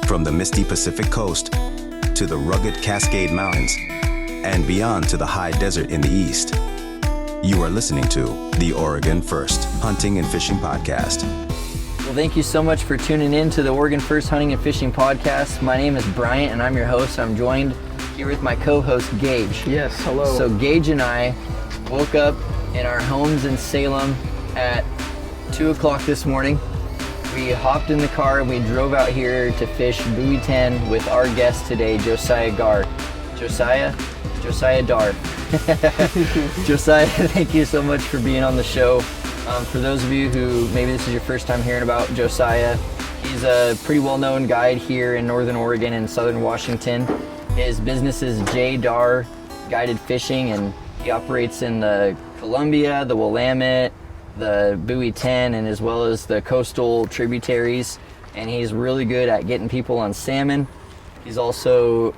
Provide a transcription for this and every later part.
From the misty Pacific coast to the rugged Cascade Mountains and beyond to the high desert in the east, you are listening to the Oregon First Hunting and Fishing Podcast. Well, thank you so much for tuning in to the Oregon First Hunting and Fishing Podcast. My name is Bryant and I'm your host. I'm joined here with my co-host Gage. Yes, hello. So Gage and I woke up in our homes in Salem at 2 o'clock this morning. We hopped in the car and we drove out here to fish Buoy 10 with our guest today, Josiah Darr. Josiah Darr. Josiah, thank you so much for being on the show. For those of you who maybe this is your first time hearing about Josiah, he's a pretty well-known guide here in Northern Oregon and Southern Washington. His business is J. Darr Guided Fishing, and he operates in the Columbia, the Willamette, the Buoy 10, and as well as the coastal tributaries. And he's really good at getting people on salmon. He's also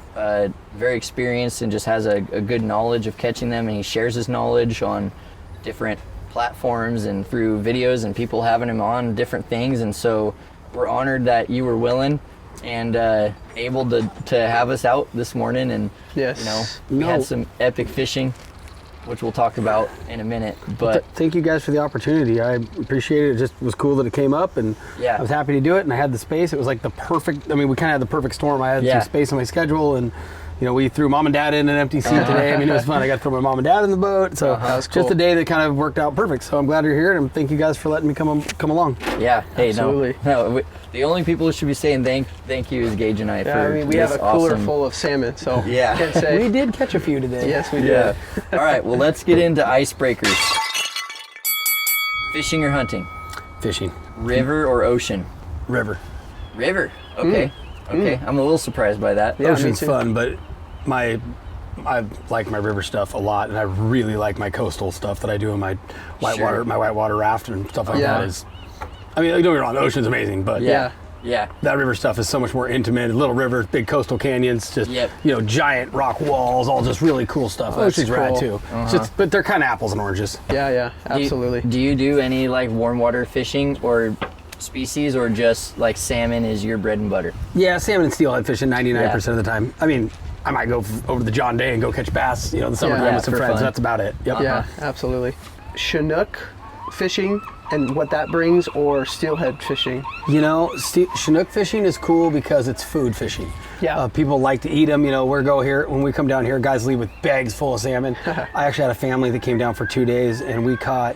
very experienced and just has a good knowledge of catching them, and he shares his knowledge on different platforms and through videos and people having him on different things. And so we're honored that you were willing and able to have us out this morning. And yes, we had some epic fishing, which we'll talk about in a minute. But thank you guys for the opportunity. I appreciate it. It just was cool that it came up, and yeah, I was happy to do it, and I had the space. It was like the perfect, we kind of had the perfect storm. I had some space on my schedule, and we threw mom and dad in an empty seat today. It was fun. I got to throw my mom and dad in the boat, so was cool. Just a day that kind of worked out perfect. So I'm glad you're here, and thank you guys for letting me come along. Yeah, hey, absolutely. No, the only people who should be saying thank you is Gage and I. We have a cooler full of salmon, so yeah, can't say. We did catch a few today. Yes, we did. Yeah. All right, well, let's get into icebreakers. Fishing or hunting? Fishing. River or ocean? River. River. Okay. Okay. I'm a little surprised by that. Yeah, ocean's fun, but I like my river stuff a lot, and I really like my coastal stuff that I do in my whitewater raft and stuff like that. Don't get me wrong, the ocean's amazing, but yeah, that river stuff is so much more intimate. Little rivers, big coastal canyons, just giant rock walls, all just really cool stuff. Ocean's rad too. But they're kind of apples and oranges. Yeah, absolutely. Do you do any like warm water fishing or species, or just like salmon is your bread and butter? Yeah, salmon and steelhead fishing 99% of the time. I might go over to the John Day and go catch bass, in the summertime with some friends. That's about it. Yep. Yeah, absolutely. Chinook fishing and what that brings, or steelhead fishing? Chinook fishing is cool because it's food fishing. Yeah. People like to eat them. When we come down here, guys leave with bags full of salmon. I actually had a family that came down for 2 days, and we caught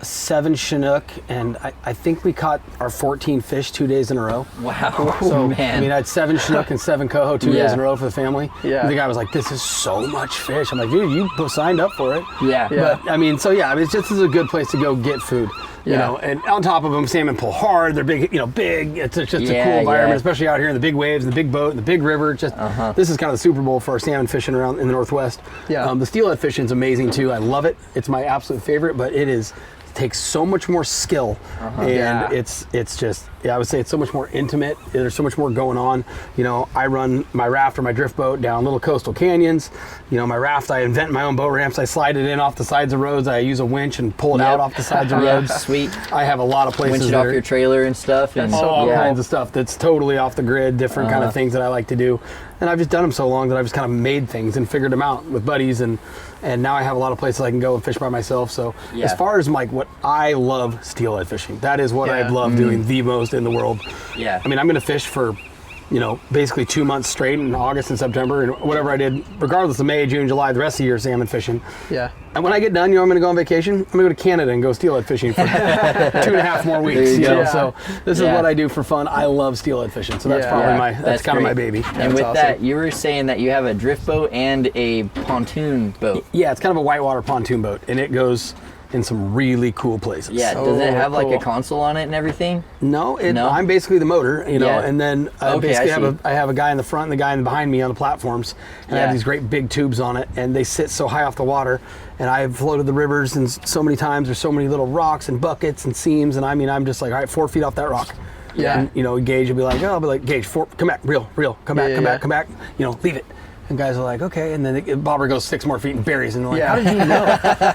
7 Chinook, and I think we caught our 14 fish 2 days in a row. Wow. So, man. I had 7 Chinook and 7 coho 2 days in a row for the family. Yeah. And the guy was like, this is so much fish. I'm like, dude, you signed up for it. Yeah. But, it's just a good place to go get food. And on top of them, salmon pull hard. They're big, big. It's just a cool environment, especially out here in the big waves, and the big boat, and the big river. This is kind of the Super Bowl for our salmon fishing around in the Northwest. Yeah. The steelhead fishing is amazing too. I love it. It's my absolute favorite, but it takes so much more skill, and it's just, I would say it's so much more intimate. There's so much more going on. I run my raft or my drift boat down little coastal canyons. My raft, I invent my own boat ramps. I slide it in off the sides of roads. I use a winch and pull it out off the sides of roads. Sweet. I have a lot of places winch it off your trailer and stuff, and all kinds of stuff that's totally off the grid, different kind of things that I like to do. And I've just done them so long that I've just kind of made things and figured them out with buddies, and now I have a lot of places I can go and fish by myself. So as far as what I love, steelhead fishing. That is what I love doing the most in the world. Yeah. I'm going to fish for, basically 2 months straight in August and September, and whatever I did, regardless of May, June, July, the rest of the year, salmon fishing. Yeah. And when I get done, I'm going to go on vacation. I'm going to go to Canada and go steelhead fishing for 2.5 more weeks. So this is what I do for fun. I love steelhead fishing, so that's probably that's kind of my baby. And with that, you were saying that you have a drift boat and a pontoon boat. Yeah, it's kind of a whitewater pontoon boat, and it goes in some really cool places. Yeah, does it have like a console on it and everything? No, I'm basically the motor, and then I have a guy in the front and the guy behind me on the platforms, and I have these great big tubes on it, and they sit so high off the water, and I've floated the rivers and so many times. There's so many little rocks and buckets and seams, and I'm just like, all right, 4 feet off that rock. Yeah. And, Gage will be like, Gage, come back, reel, come back, come back. Leave it. And guys are like, okay. And then the bobber goes 6 more feet and buries. And they're like, how did you know?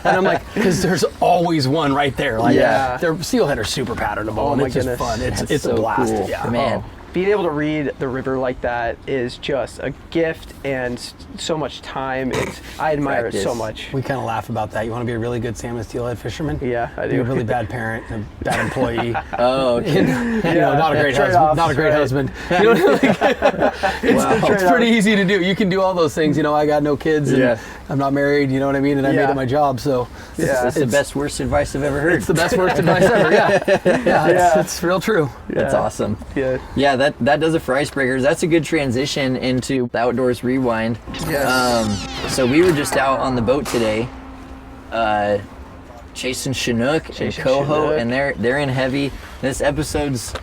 And I'm like, because there's always one right there. Like, their steelhead are super patternable. And it's just fun. It's so a blast. Cool. Yeah. Man. Being able to read the river like that is just a gift and so much time. I admire it so much. We kind of laugh about that. You want to be a really good salmon steelhead fisherman? Yeah, I do. Be a really bad parent, and a bad employee. Oh, okay. Not a great husband. Not a great husband. You know, it's pretty easy to do. You can do all those things. You know, I got no kids, and I'm not married. You know what I mean? And I made it my job. So it's the best worst advice I've ever heard. It's the best worst advice ever. Yeah, it's real true. That's awesome. Yeah. That does it for icebreakers. That's a good transition into the Outdoors Rewind. Yes. So we were just out on the boat today, chasing chinook and coho, and they're in heavy. This episode's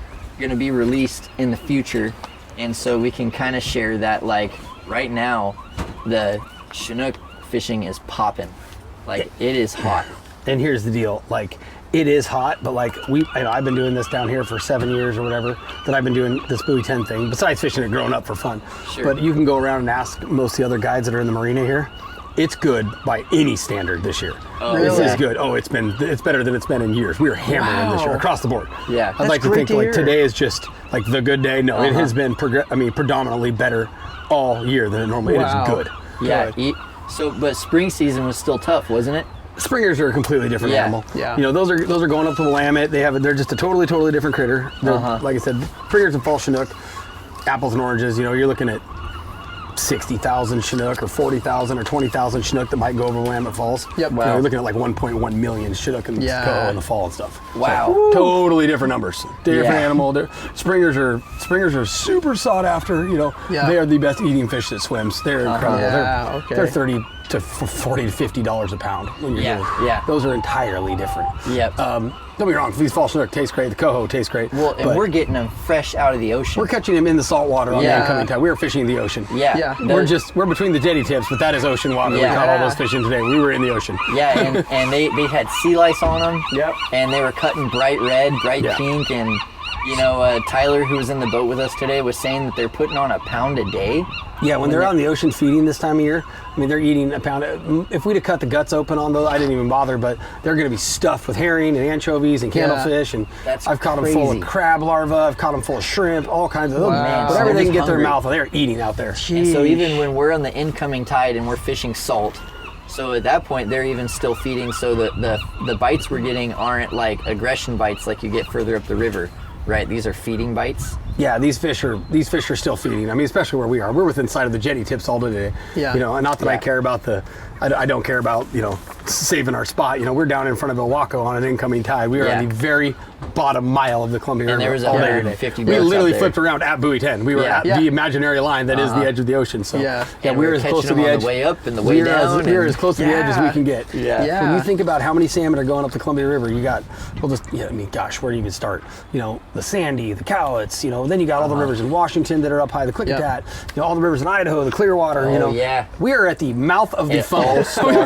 gonna be released in the future, and so we can kind of share that. Like right now, the chinook fishing is popping. Like it is hot. And here's the deal, like it is hot, but like I've been doing this down here for 7 years or whatever, that I've been doing this buoy 10 thing, besides fishing it growing up for fun. Sure. But you can go around and ask most of the other guides that are in the marina here. It's good by any standard this year. Oh, this really? is good. Oh, it's better than it's been in years. We are hammering this year across the board. Yeah. I'd like to think like today is just like the good day. No, it has been predominantly better all year than it normally is. It is good. Yeah. But spring season was still tough, wasn't it? Springers are a completely different animal. Yeah. You know, those are going up to the Willamette. They're just a totally different critter. Like I said, springers and fall chinook, apples and oranges. You know, you're looking at 60,000 chinook or 40,000 or 20,000 chinook that might go over Willamette Falls. Yep. Wow. You know, you're looking at like 1.1 million chinook and coho in the fall and stuff. Wow. So, totally different numbers. Different animal. Springers are super sought after. You know, they are the best eating fish that swims. They're incredible. They're $30 to $40 to $50 a pound when you're doing. Those are entirely different. Yep. Don't be wrong. These fall chinook taste great. The coho tastes great. Well, and we're getting them fresh out of the ocean. We're catching them in the salt water on the incoming tide. We were fishing the ocean. Yeah. We're between the jetty tips, but that is ocean water. We caught all those fish in today. We were in the ocean. Yeah, and they had sea lice on them. Yep. And they were cutting bright red, bright pink, and you know, Tyler, who was in the boat with us today, was saying that they're putting on a pound a day. Yeah, when they're out in the ocean feeding this time of year, I mean, they're eating a pound. If we'd have cut the guts open on those, I didn't even bother, but they're going to be stuffed with herring and anchovies and candlefish. And I've caught them full of crab larvae. I've caught them full of shrimp, all kinds of whatever they can get their mouth, they're eating out there. And so even when we're on the incoming tide and we're fishing salt, so at that point they're even still feeding. So the bites we're getting aren't like aggression bites like you get further up the river. Right, these are feeding bites. Yeah, these fish are still feeding. I mean, especially where we are. We're within sight of the jetty tips all day. Yeah. You know, and not that I care about I don't care about, you know, saving our spot. You know, we're down in front of El Waco on an incoming tide. We are on the very bottom mile of the Columbia River. And there was 150 boats. We literally flipped around at buoy 10. We were at the imaginary line that is the edge of the ocean. So we were as close to the edge. The way up and the way down. We were as close to the edge as we can get. Yeah. When you think about how many salmon are going up the Columbia River, you got I mean, gosh, where do you even start? You know, the Sandy, the Cowlitz, you know, then you got all the rivers in Washington that are up high, the Klickitat, you know, all the rivers in Idaho, the Clearwater, you know. We are at the mouth of the funnel.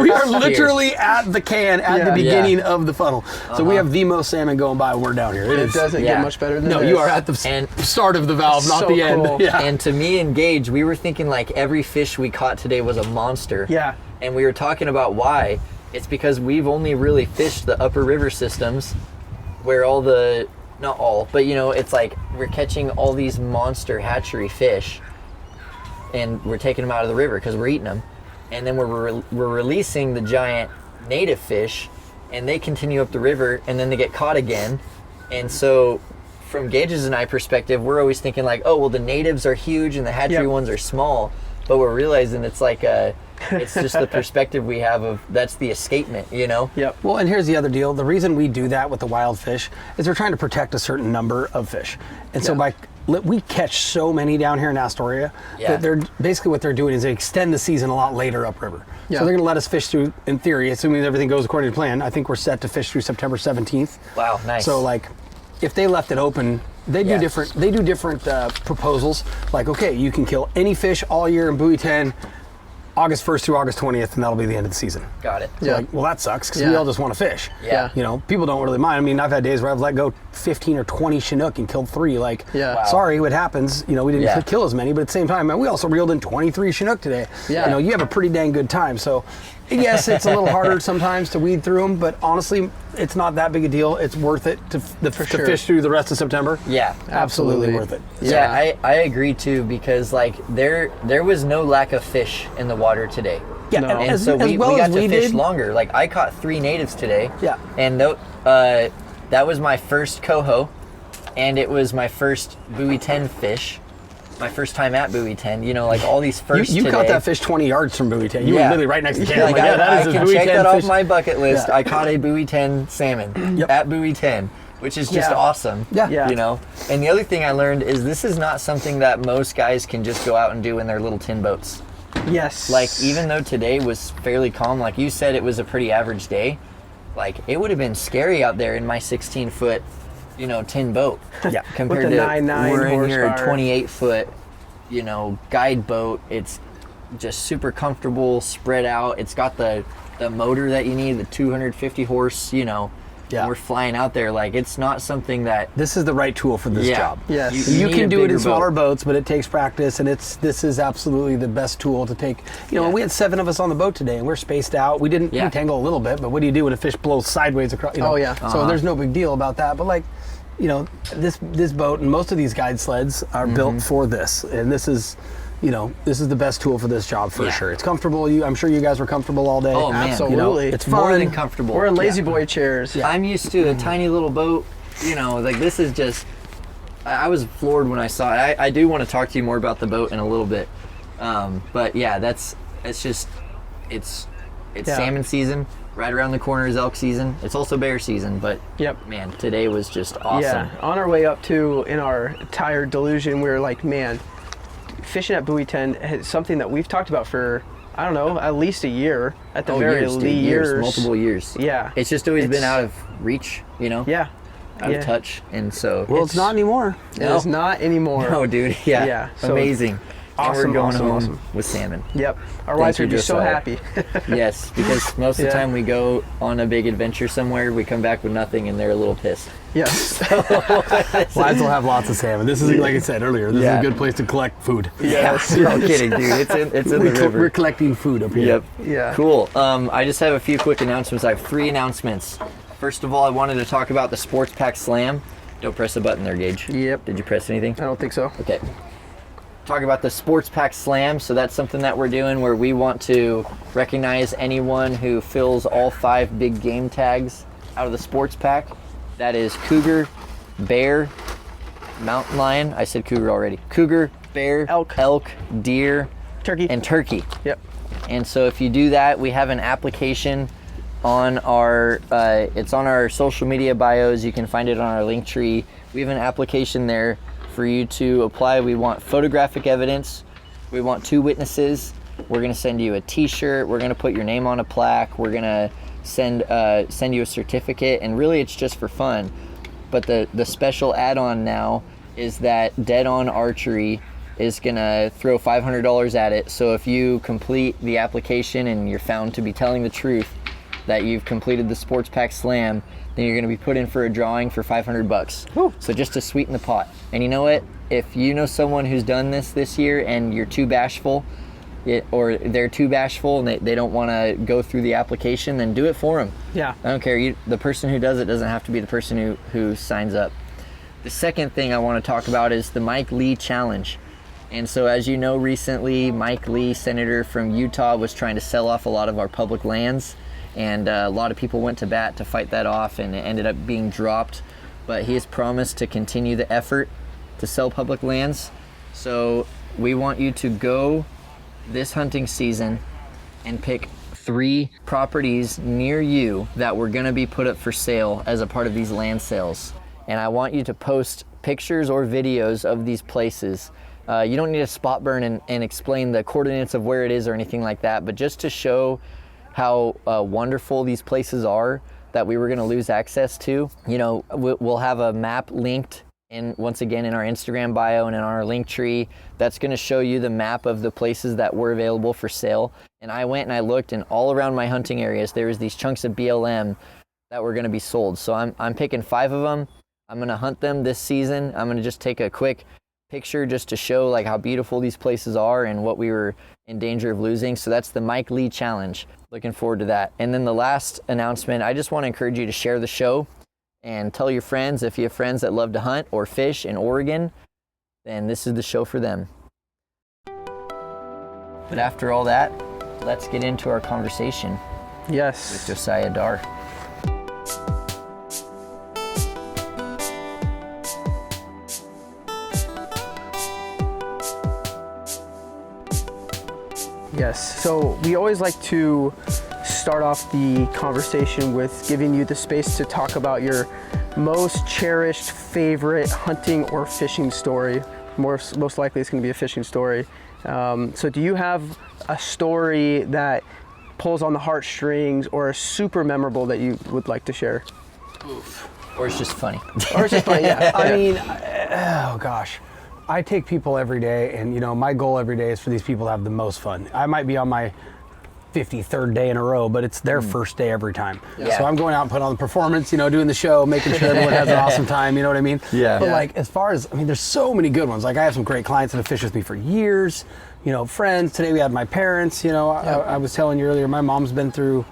We are literally at the can at the beginning of the funnel. So we have the most salmon going by when we're down here. It doesn't get much better than this. No, you are at the start of the valve, not the end. Yeah. And to me and Gage, we were thinking like every fish we caught today was a monster. Yeah. And we were talking about why. It's because we've only really fished the upper river systems where not all, but you know, it's like we're catching all these monster hatchery fish and we're taking them out of the river because we're eating them. And then we're releasing the giant native fish and they continue up the river and then they get caught again. And so from Gage's and I perspective, we're always thinking like, oh, well, the natives are huge and the hatchery ones are small. But we're realizing it's like it's just the perspective we have of that's the escapement, you know? Yep. Well, and here's the other deal. The reason we do that with the wild fish is we're trying to protect a certain number of fish. And so we catch so many down here in Astoria that they're basically what they're doing is they extend the season a lot later upriver. So they're going to let us fish through, in theory, assuming everything goes according to plan. I think we're set to fish through September 17th. Wow, nice. So like, if they left it open, they do different proposals. Like, okay, you can kill any fish all year in buoy 10 August 1st through August 20th, and that'll be the end of the season. Got it. So Yeah. like, well, that sucks because we all just want to fish. Yeah. You know, people don't really mind. I mean, I've had days where I've let go 15 or 20 chinook and killed 3. Like, Yeah. Wow. sorry, what happens? You know, we didn't Yeah. kill as many, but at the same time, man, we also reeled in 23 chinook today. Yeah. You know, you have a pretty dang good time. So, yes, it's a little harder sometimes to weed through them, but honestly, it's not that big a deal. It's worth it to sure. fish through the rest of September. Yeah. Absolutely worth it. Yeah, I agree too, because like there was no lack of fish in the water today. Yeah, No. And as, so as we well got as to we fish did. longer. Like I caught 3 natives today. Yeah. And that was my first coho, and it was my first buoy 10 fish. My first time at buoy 10. You know, like all these firsts You today. caught that fish 20 yards from buoy 10. You were Yeah. literally right next to Yeah, camera. like that I is a can buoy check 10 that off fish. my bucket list. Yeah. I caught a buoy 10 salmon Yep. at buoy 10, which is just Yeah. awesome. Yeah. Yeah. You know, and the other thing I learned is this is not something that most guys can just go out and do in their little tin boats. Yes. Like even though today was fairly calm, like you said, it was a pretty average day. Like it would have been scary out there in my 16-foot, you know, tin boat. Yeah. Compared With the to 9.9 we're in here a horsepower. 28-foot, you know, guide boat. It's just super comfortable, spread out. It's got the motor that you need, the 250 horse. You know, Yeah. we're flying out there. Like it's not something that. This is the right tool for this Yeah. job. Yes. You need can a do it bigger in smaller boat. boats, but it takes practice, and this is absolutely the best tool to take. You know, Yeah. we had 7 of us on the boat today, and we're spaced out. We didn't Yeah. entangle a little bit, but what do you do when a fish blows sideways across? You know? Oh, yeah. So there's no big deal about that. But like, you know, this boat and most of these guide sleds are Mm-hmm. built for this, and this is. You know, this is the best tool for this job for Yeah. sure. It's comfortable. I'm sure you guys were comfortable all day. Oh, man. You know, Absolutely. it's More fun. than comfortable. We're in lazy boy chairs. I'm used to a tiny little boat, you know, like this is just, I was floored when I saw it. I do want to talk to you more about the boat in a little bit. But yeah, it's Yeah. salmon season. Right around the corner is elk season. It's also bear season, but Yep. man, today was just awesome. Yeah. On our way up to, in our tired delusion, we were like, man, fishing at buoy 10 is something that we've talked about for, I don't know, at least a year. At the very years, least. dude, years, multiple years. Yeah. It's just always been It's- out of reach, you know? Yeah. Out of touch. And so Well, it's not anymore. It is not anymore. No, dude. Yeah. Yeah, so Amazing. awesome, and we're going awesome, home awesome. with salmon. Yep. Our wives you, would be so Josiah. happy. Yes, because most of the Yeah. time we go on a big adventure somewhere, we come back with nothing and they're a little pissed. Yes. Wives will have lots of salmon. This is, like I said earlier, this is Yeah. a good place to collect food. Yes. No kidding, dude. It's in the We're river. collecting food up here. Yep. Yeah. Cool. I just have a few quick announcements. I have 3 announcements. First of all, I wanted to talk about the Sports Pack Slam. Don't press the button there, Gage. Yep. Did you press anything? I don't think so. Okay. Talk about the Sports Pack Slam. So that's something that we're doing where we want to recognize anyone who fills all 5 big game tags out of the sports pack. That is cougar, bear, mountain lion. I said cougar already. Cougar, bear, elk, deer, Turkey. and turkey. Yep. And so if you do that, we have an application on our, it's on our social media bios. You can find it on our Linktree. We have an application there for you to apply. We want photographic evidence. We want 2 witnesses. We're gonna send you a t-shirt. We're gonna put your name on a plaque. We're gonna send you a certificate, and really it's just for fun. But the special add-on now is that Dead On Archery is gonna throw $500 at it. So if you complete the application and you're found to be telling the truth that you've completed the Sports Pack Slam, then you're gonna be put in for a drawing for $500. So just to sweeten the pot. And you know what? If you know someone who's done this year and you're too bashful, or they're too bashful and they don't want to go through the application, then do it for them. Yeah. I don't care. The person who does it doesn't have to be the person who signs up. The second thing I want to talk about is the Mike Lee Challenge. And so as you know, recently, Mike Lee, senator from Utah, was trying to sell off a lot of our public lands. And a lot of people went to bat to fight that off, and it ended up being dropped. But he has promised to continue the effort to sell public lands. So we want you to go this hunting season and pick 3 properties near you that were going to be put up for sale as a part of these land sales. And I want you to post pictures or videos of these places. You don't need to spot burn and explain the coordinates of where it is or anything like that, but just to show how wonderful these places are that we were going to lose access to. You know, we'll have a map linked And once again, in our Instagram bio and in our link tree, that's going to show you the map of the places that were available for sale. And I went and I looked, and all around my hunting areas, there was these chunks of BLM that were going to be sold. So I'm picking 5 of them. I'm going to hunt them this season. I'm going to just take a quick picture just to show like how beautiful these places are and what we were in danger of losing. So that's the Mike Lee Challenge. Looking forward to that. And then the last announcement, I just want to encourage you to share the show and tell your friends. If you have friends that love to hunt or fish in Oregon, then this is the show for them. But after all that, let's get into our conversation Yes. with Josiah Darr. Yes. So we always like to start off the conversation with giving you the space to talk about your most cherished favorite hunting or fishing story. Most likely it's going to be a fishing story. So do you have a story that pulls on the heartstrings or is super memorable that you would like to share? Or it's just funny. Or it's just funny, yeah. I mean, oh gosh. I take people every day, and my goal every day is for these people to have the most fun. I might be on my 53rd day in a row, but it's their first day every time. Yeah. So I'm going out and putting on the performance, doing the show, making sure everyone has an awesome time, you know what I mean? Yeah. But Yeah. like, as far as, there's so many good ones. Like, I have some great clients that have fished with me for years, friends. Today we had my parents, I was telling you earlier, my mom's been through,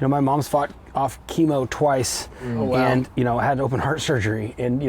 my mom's fought off chemo twice and, had open heart surgery. And,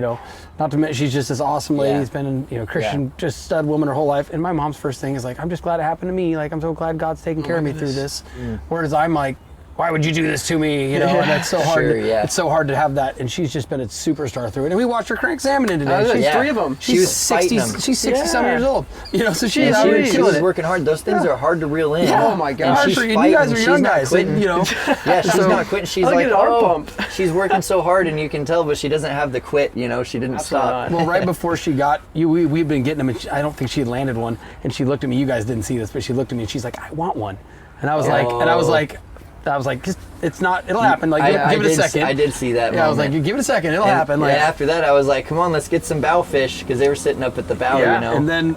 not to mention, she's just this awesome lady. Yeah. She's been, Christian, just stud woman her whole life. And my mom's first thing is like, I'm just glad it happened to me. Like, I'm so glad God's taking care of me through this. Whereas I'm like, why would you do this to me? And that's so hard. Sure, yeah. It's so hard to have that. And she's just been a superstar through it. And we watched her crank salmon in today. She's 3 of them. She was 60. fighting them. She's 60-some years old. So she's And out here she killing was it. working hard. Those things are hard to reel in. Yeah. Oh my gosh. And she's You fighting. guys are young She's not guys. quitting. Yeah, she's not quitting. She's I'll like, get an arm pump. she's working so hard, and you can tell, but she doesn't have the quit. She didn't stop. not. Well, right before she got you, we've been getting them. And I don't think she had landed one. And she looked at me. You guys didn't see this, but she looked at me and she's like, "I want one." And I was like, just, it's not. It'll happen. Like, give it a second. I did see that. Yeah, I was like, moment. give it a second. It'll happen. Like, and after that, I was like, come on, let's get some bow fish, because they were sitting up at the bow. And then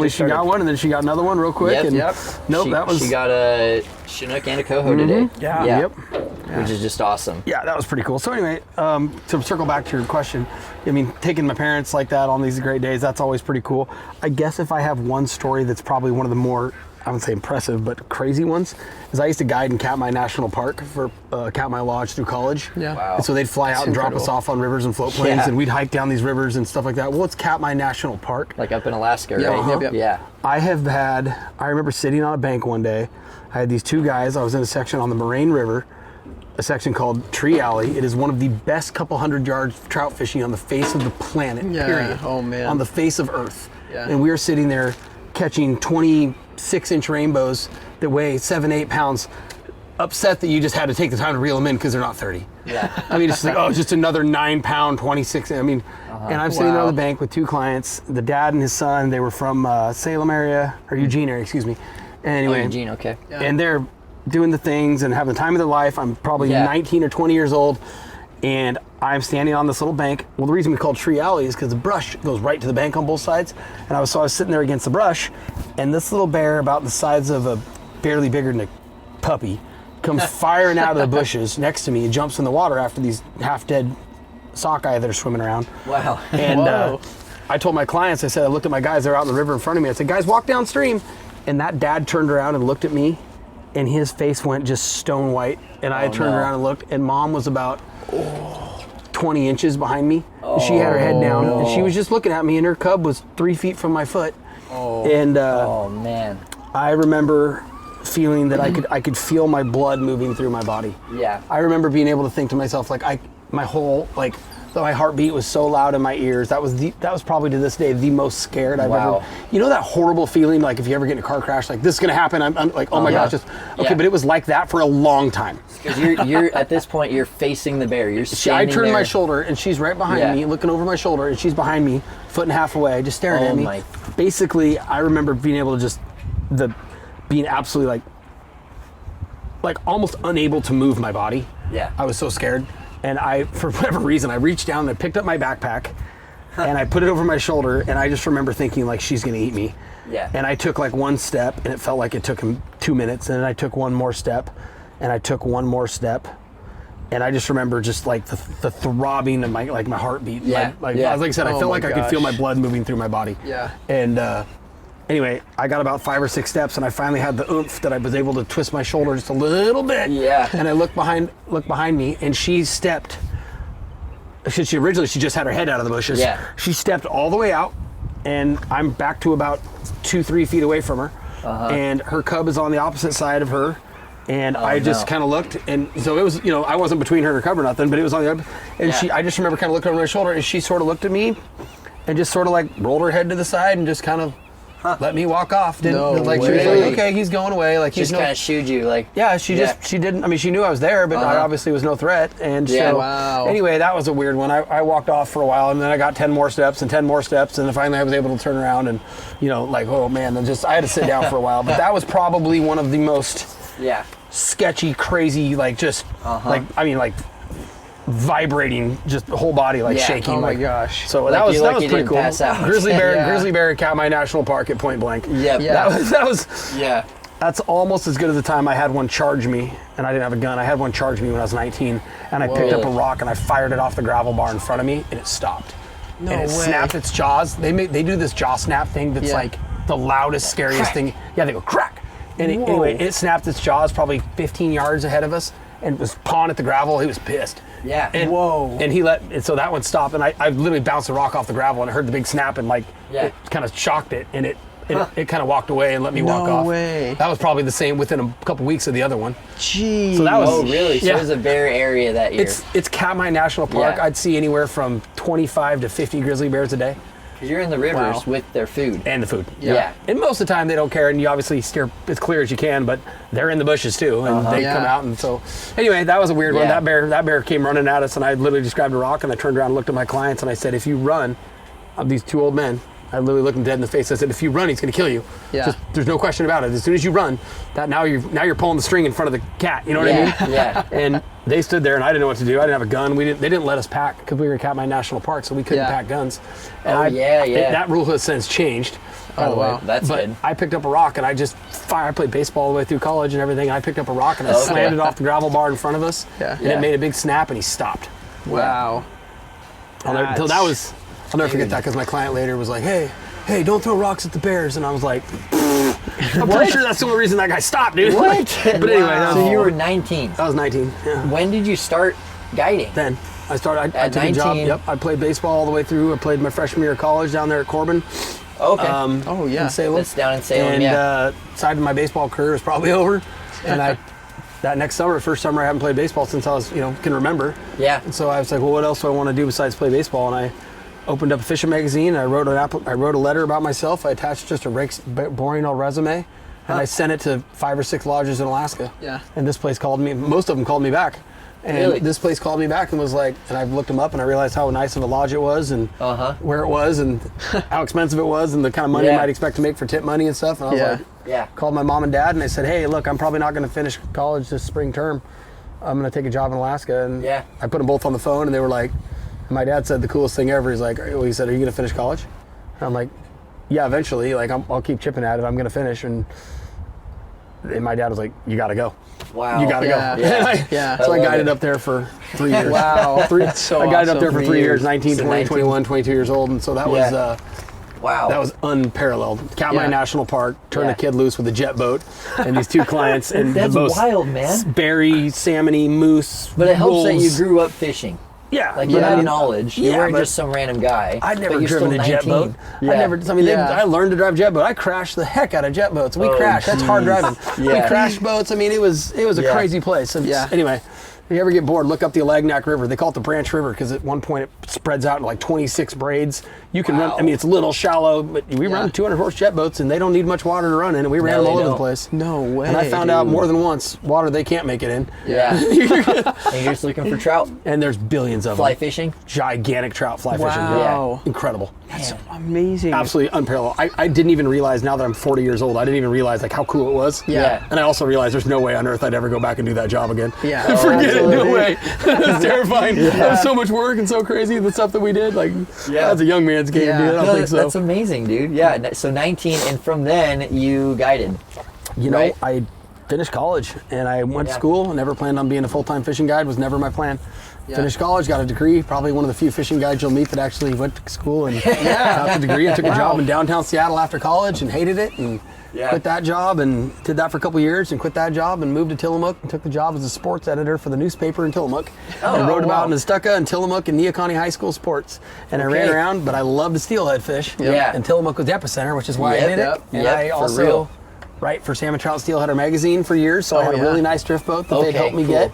she got one, and then she got another one real quick. Yep. And She got a chinook and a coho today. Yeah. Yep. Which is just awesome. Yeah, that was pretty cool. So anyway, to circle back to your question, taking my parents like that on these great days, that's always pretty cool. I guess if I have one story that's probably one of the more, I wouldn't say impressive, but crazy ones, is I used to guide in Katmai National Park for Katmai Lodge through college. Yeah. Wow. And so they'd fly out and drop us off on rivers and float planes, and we'd hike down these rivers and stuff like that. Well, it's Katmai National Park. Like up in Alaska, right? Yep. Yeah. I remember sitting on a bank one day. I had these 2 guys. I was in a section on the Moraine River, a section called Tree Alley. It is one of the best couple hundred yards of trout fishing on the face of the planet, period. Oh, man. On the face of Earth. Yeah. And we were sitting there catching 26-inch rainbows that weigh 7-8 pounds, upset that you just had to take the time to reel them in because they're not 30. Yeah. It's just like, it's just another 9-pound, 26. And I'm sitting there on the bank with 2 clients, the dad and his son. They were from Salem area, or Eugene area, excuse me. Anyway, Eugene, okay. And they're doing the things and having the time of their life. I'm probably 19 or 20 years old, and I'm standing on this little bank. Well, the reason we call Tree Alley is because the brush goes right to the bank on both sides. And I was sitting there against the brush, and this little bear, about the size of a barely bigger than a puppy, comes firing out of the bushes next to me and jumps in the water after these half-dead sockeye that are swimming around. Wow. And I told my clients, I looked at my guys, they're out in the river in front of me. I said, guys, walk downstream. And that dad turned around and looked at me, and his face went just stone white. And I turned around and looked, and Mom was about 20 inches behind me. And she had her head down, and she was just looking at me, and her cub was 3 feet from my foot. And Oh, man. I remember feeling that I could feel my blood moving through my body. Yeah. I remember being able to think to myself, my heartbeat was so loud in my ears. That was probably to this day the most scared I've ever. That horrible feeling, like if you ever get in a car crash, like this is gonna happen. I'm like, oh my gosh, but it was like that for a long time. Because you're at this point, you're facing the bear. You're standing I turned there. my shoulder, and she's right behind me, looking over my shoulder, and she's behind me, 1.5 feet away, just staring at me. Basically, I remember being able to being absolutely like almost unable to move my body. Yeah. I was so scared. And for whatever reason, I reached down and I picked up my backpack, and I put it over my shoulder, and I just remember thinking like, she's gonna eat me. Yeah. And I took like one step, and it felt like it took him 2 minutes, and then I took one more step, and I took one more step, and I just remember just like the throbbing of my heartbeat. Yeah. Like I said, I felt like I could feel my gosh. blood moving through my body. Yeah. And anyway, I got about 5 or 6 steps, and I finally had the oomph that I was able to twist my shoulder just a little bit. Yeah. And I looked behind me, and she stepped. She originally just had her head out of the bushes. Yeah. She stepped all the way out, and I'm back to about 2-3 feet away from her, and her cub is on the opposite side of her. And I just kind of looked, and so it was, I wasn't between her and her cub or nothing, but it was on the other. And I just remember kind of looking over my shoulder, and she sort of looked at me, and just sort of like rolled her head to the side and just kind of let me walk off. She was like, okay, he's going away. Like Just kind of shooed you, like. Yeah, she didn't. I mean, she knew I was there, but I obviously was no threat. And so anyway, that was a weird one. I walked off for a while, and then I got 10 more steps and 10 more steps, and then finally I was able to turn around and, like, oh man, then I had to sit down for a while. But that was probably one of the most sketchy, crazy, like just like vibrating, just the whole body shaking. Oh my gosh. So Like that was pretty cool. pass out. Grizzly bear at Katmai National Park at point blank. Yep. Yeah. That was that's almost as good as the time I had one charge me, and I didn't have a gun. I had one charge me when I was 19, and I picked up a rock and I fired it off the gravel bar in front of me, and it stopped. No and it way. snapped its jaws. They do this jaw snap thing that's like the loudest, scariest thing. Yeah, they go crack. And anyway, it snapped its jaws probably 15 yards ahead of us and was pawing at the gravel. He was pissed. Yeah. And, and so that one stopped, and I literally bounced the rock off the gravel, and I heard the big snap, and it kind of shocked it, and it kind of walked away and let me walk off. No way. That was probably the same within a couple weeks of the other one. Jeez. So that was. Oh, really? So it was a bear area that year. It's Katmai National Park. Yeah. I'd see anywhere from 25 to 50 grizzly bears a day. Because you're in the rivers with their food. And the food. Yeah. And most of the time they don't care, and you obviously steer as clear as you can, but they're in the bushes too, and they come out, and so anyway, that was a weird one. That bear came running at us, and I literally just grabbed a rock, and I turned around and looked at my clients, and I said, if you run, these two old men, I literally looked them dead in the face. I said, if you run, he's going to kill you. Yeah. Just, there's no question about it. As soon as you run, now you're pulling the string in front of the cat. You know what I mean? Yeah. And they stood there, and I didn't know what to do. I didn't have a gun. They didn't let us pack because we were in Katmai National Park, so we couldn't pack guns. And that rule has since changed. Oh wow, that's good. I picked up a rock, and I played baseball all the way through college and everything. And I picked up a rock, and I slammed it off the gravel bar in front of us. And it made a big snap, and he stopped. Wow. I'll never forget that because my client later was like, hey, don't throw rocks at the bears. And I was like, I'm pretty sure that's the only reason that guy stopped, dude. What? But anyway. So you were 19. I was 19, yeah. When did you start guiding? Then. I started, I At took 19. a job. Yep, I played baseball all the way through. I played my freshman year of college down there at Corbin. Okay. In Salem. That's down in Salem, and decided my baseball career was probably over. And that next summer, first summer I haven't played baseball since I was, can remember. Yeah. And so I was like, well, what else do I want to do besides play baseball? And I opened up a fishing magazine. I wrote a letter about myself. I attached just a boring old resume, and I sent it to 5 or 6 lodges in Alaska. Yeah. And this place called me. Most of them called me back. And Really? this place called me back and was like, and I looked them up and I realized how nice of a lodge it was and where it was and how expensive it was and the kind of money I might expect to make for tip money and stuff. And I was like, called my mom and dad and I said, hey, look, I'm probably not going to finish college this spring term. I'm going to take a job in Alaska. And I put them both on the phone and they were like, and my dad said the coolest thing ever. He's like, he said, are you going to finish college? And I'm like, yeah, eventually. Like, I'll keep chipping at it. I'm going to finish. And my dad was like, you got to go. Wow. You got to go. So I guided up there for 3 years. Wow. I guided up there for 3 years, 19, 20, 21, 22 years old. And so that was that was unparalleled. Katmai National Park, turned a kid loose with a jet boat and these 2 clients. And That's the most wild, man. berry, salmon-y, moose, But it helps wolves. that you grew up fishing. Yeah. Like you had knowledge. You weren't just some random guy. I'd never but you're driven still a jet 19. boat. I learned to drive jet boat. I crashed the heck out of jet boats. We crashed. That's hard driving. We crashed boats. I mean, it was a crazy place. And anyway, if you ever get bored, look up the Alagnac River. They call it the Branch River because at one point it spreads out in like 26 braids. You can run. I mean, it's a little shallow, but we run 200 horse jet boats and they don't need much water to run in. And we ran them all over the place. No way. And I found out more than once water they can't make it in. Yeah. And you're just looking for trout. And there's billions of Fly them. fishing. Gigantic trout fly fishing. Wow. Incredible. That's amazing. Absolutely unparalleled. I didn't even realize, now that I'm 40 years old, I didn't even realize like how cool it was. Yeah. And I also realized there's no way on earth I'd ever go back and do that job again. Yeah. Forget No way. That's terrifying. That was so much work and so crazy, the stuff that we did. Like, that's a young man's game, dude. I don't think so. That's amazing, dude. Yeah, so 19, and from then you guided. You know, I finished college, and I went to school. Never planned on being a full-time fishing guide. Was never my plan. Finished college, got a degree. Probably one of the few fishing guides you'll meet that actually went to school and got the degree. I took a job in downtown Seattle after college and hated it, and quit that job and did that for a couple years and quit that job and moved to Tillamook and took the job as a sports editor for the newspaper in Tillamook. And wrote about Nestucca and Tillamook and Neocony High School sports. And I ran around, but I loved to steelhead fish. And Tillamook was the epicenter, which is why I did it. And I also write for Salmon Trout Steelheader magazine for years, so I had a really nice drift boat that they'd helped me get.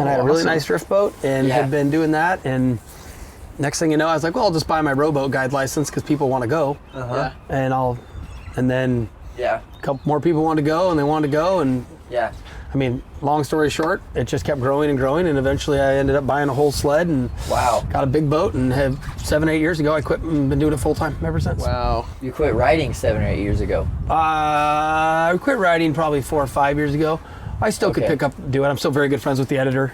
And I had a really nice drift boat and had been doing that. And next thing you know, I was like, well, I'll just buy my rowboat guide license because people want to go. And then a couple more people wanted to go, and they wanted to go. And I mean, long story short, it just kept growing and growing. And eventually I ended up buying a whole sled and got a big boat. And 7-8 years ago, I quit and been doing it full time ever since. Wow. You quit riding 7 or 8 years ago? I quit riding probably 4 or 5 years ago. I still could pick up, do it. I'm still very good friends with the editor.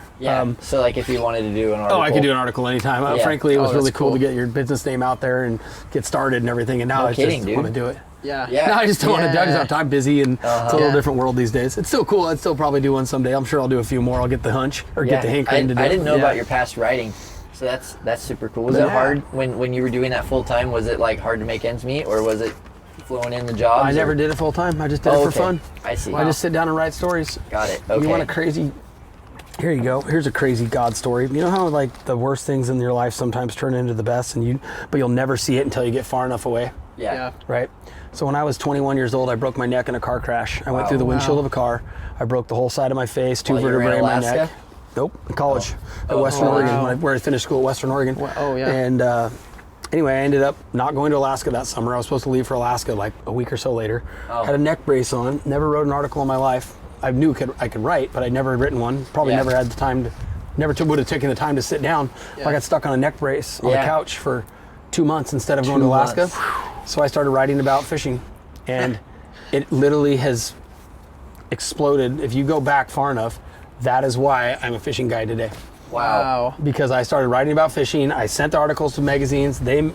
So like if you wanted to do an article. Oh, I could do an article anytime. Frankly, it was really cool to get your business name out there and get started and everything. And now I just want to do it. No, I just don't want to do it. I just have time, busy, and it's a little different world these days. It's still cool. I'd still probably do one someday. I'm sure I'll do a few more. I'll get the hunch or get the hankering to do it. I didn't know about your past writing. So that's super cool. Was it hard when you were doing that full time? Was it like hard to make ends meet, or was it flowing in the jobs? I never did it full time. I just did it for fun. I see. I just sit down and write stories. Got it. Okay. You want a crazy? Here you go. Here's a crazy God story. You know how like the worst things in your life sometimes turn into the best, but you'll never see it until you get far enough away. Right. So when I was 21 years old, I broke my neck in a car crash. I went through the windshield of a car. I broke the whole side of my face, 2 vertebrae in my neck. Nope, in college at Western Oregon, where I finished school at Western Oregon. And anyway, I ended up not going to Alaska that summer. I was supposed to leave for Alaska like a week or so later. Had a neck brace on. Never wrote an article in my life. I knew I could write, but I'd never written one. Probably never had the time to. Never would have taken the time to sit down. I got stuck on a neck brace on the couch for 2 months instead of going to Alaska. So I started writing about fishing, and it literally has exploded. If you go back far enough, that is why I'm a fishing guide today. Wow. Because I started writing about fishing. I sent the articles to magazines. Then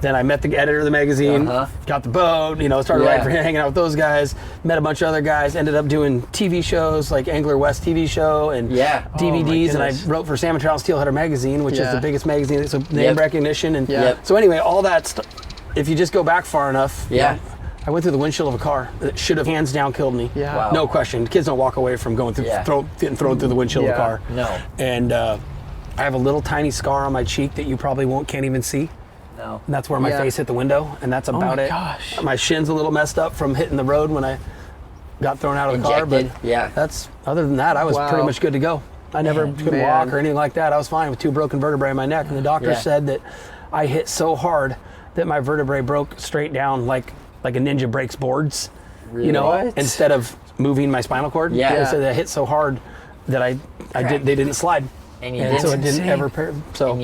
I met the editor of the magazine, got the boat, started writing for him, hanging out with those guys, met a bunch of other guys, ended up doing TV shows like Angler West TV show and DVDs, and I wrote for Salmon Trout Steelheader magazine, which is the biggest magazine. It's a name recognition. And so anyway, all that stuff, if you just go back far enough, I went through the windshield of a car that should have hands down killed me. No question. Kids don't walk away from going through, getting thrown through the windshield of a car. No. And I have a little tiny scar on my cheek that you probably can't even see. No. And that's where my face hit the window, and that's about it. Gosh. My shin's a little messed up from hitting the road when I got thrown out of the car, but that's other than that, I was pretty much good to go. I never could walk or anything like that. I was fine with 2 broken vertebrae in my neck, and the doctor said that I hit so hard that my vertebrae broke straight down like a ninja breaks boards. Really? Instead of moving my spinal cord. They said I hit so hard that they didn't slide, and so it didn't ever. So.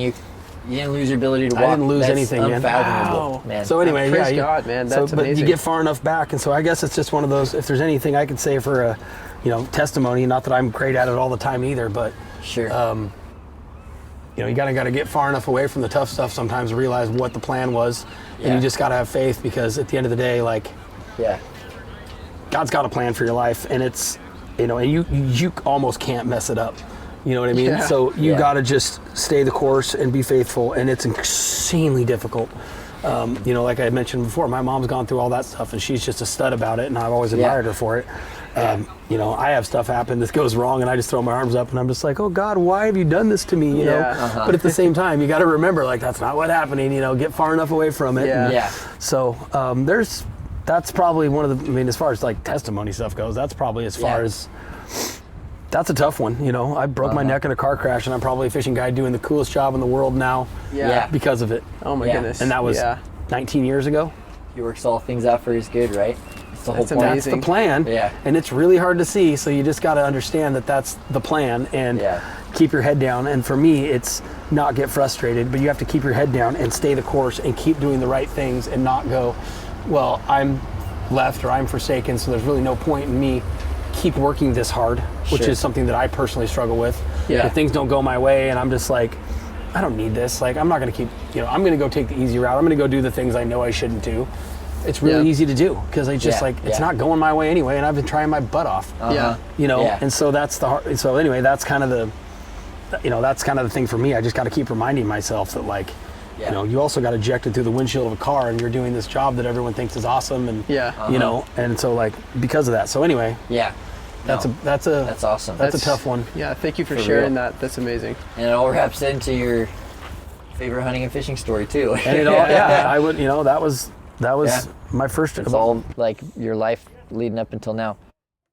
You didn't lose your ability to walk. I didn't lose anything, man. Unfathomable, man. So anyway, praise God, man. That's amazing. But you get far enough back, and so I guess it's just one of those. If there's anything I could say for a, testimony, not that I'm great at it all the time either, but sure. You got to get far enough away from the tough stuff sometimes to realize what the plan was, and you just got to have faith, because at the end of the day, God's got a plan for your life, and it's, and you almost can't mess it up. You know what I mean? So you got to just stay the course and be faithful, and it's insanely difficult. Like I mentioned before, my mom's gone through all that stuff, and she's just a stud about it, and I've always admired her for it. I have stuff happen that goes wrong, and I just throw my arms up, and I'm just like, oh God, why have you done this to me? But at the same time, you got to remember, that's not what's happening. Get far enough away from it. So that's probably one of the. As far as testimony stuff goes, that's probably as far as. That's a tough one. I broke my neck in a car crash, and I'm probably a fishing guide doing the coolest job in the world now because of it. Oh my goodness. And that was 19 years ago. He works all things out for his good, right? That's the whole point. That's the plan. And it's really hard to see, so you just got to understand that that's the plan, and keep your head down. And for me, it's not get frustrated, but you have to keep your head down and stay the course and keep doing the right things, and not go, well, I'm left or I'm forsaken, so there's really no point in me keep working this hard, which Sure. is something that I personally struggle with. Yeah. If things don't go my way and I'm just like, I don't need this. Like, I'm not going to keep, I'm going to go take the easy route. I'm going to go do the things I know I shouldn't do. It's really easy to do because I just it's not going my way anyway, and I've been trying my butt off. Yeah. And so that's the hard. So anyway, that's kind of the, that's kind of the thing for me. I just got to keep reminding myself that like, you also got ejected through the windshield of a car, and you're doing this job that everyone thinks is awesome, and and so like because of that. So anyway, that's awesome. That's a tough one. Yeah, thank you for sharing that. That's amazing. And it all wraps into your favorite hunting and fishing story too. And it all, I would, that was my first. It's all like your life leading up until now.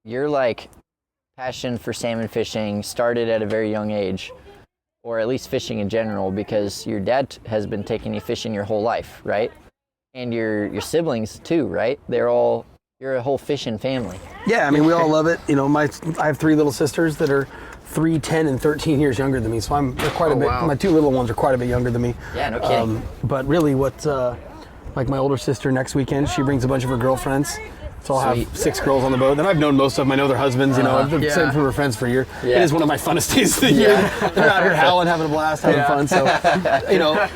Your like passion for salmon fishing started at a very young age, or at least fishing in general, because your dad has been taking you fishing your whole life, right? And your siblings too, right? You're a whole fishing family. Yeah, I mean, we all love it. I have 3 little sisters that are 3, 10, and 13 years younger than me, so they're quite a bit. Wow. My 2 little ones are quite a bit younger than me. Yeah, no kidding. But really, like my older sister next weekend, she brings a bunch of her girlfriends. So I'll have 6 girls on the boat. Then I've known most of them. I know their husbands. I've been saying from her friends for a year. Yeah. It is one of my funnest days of the year. They're out here howling, having a blast, having fun. So,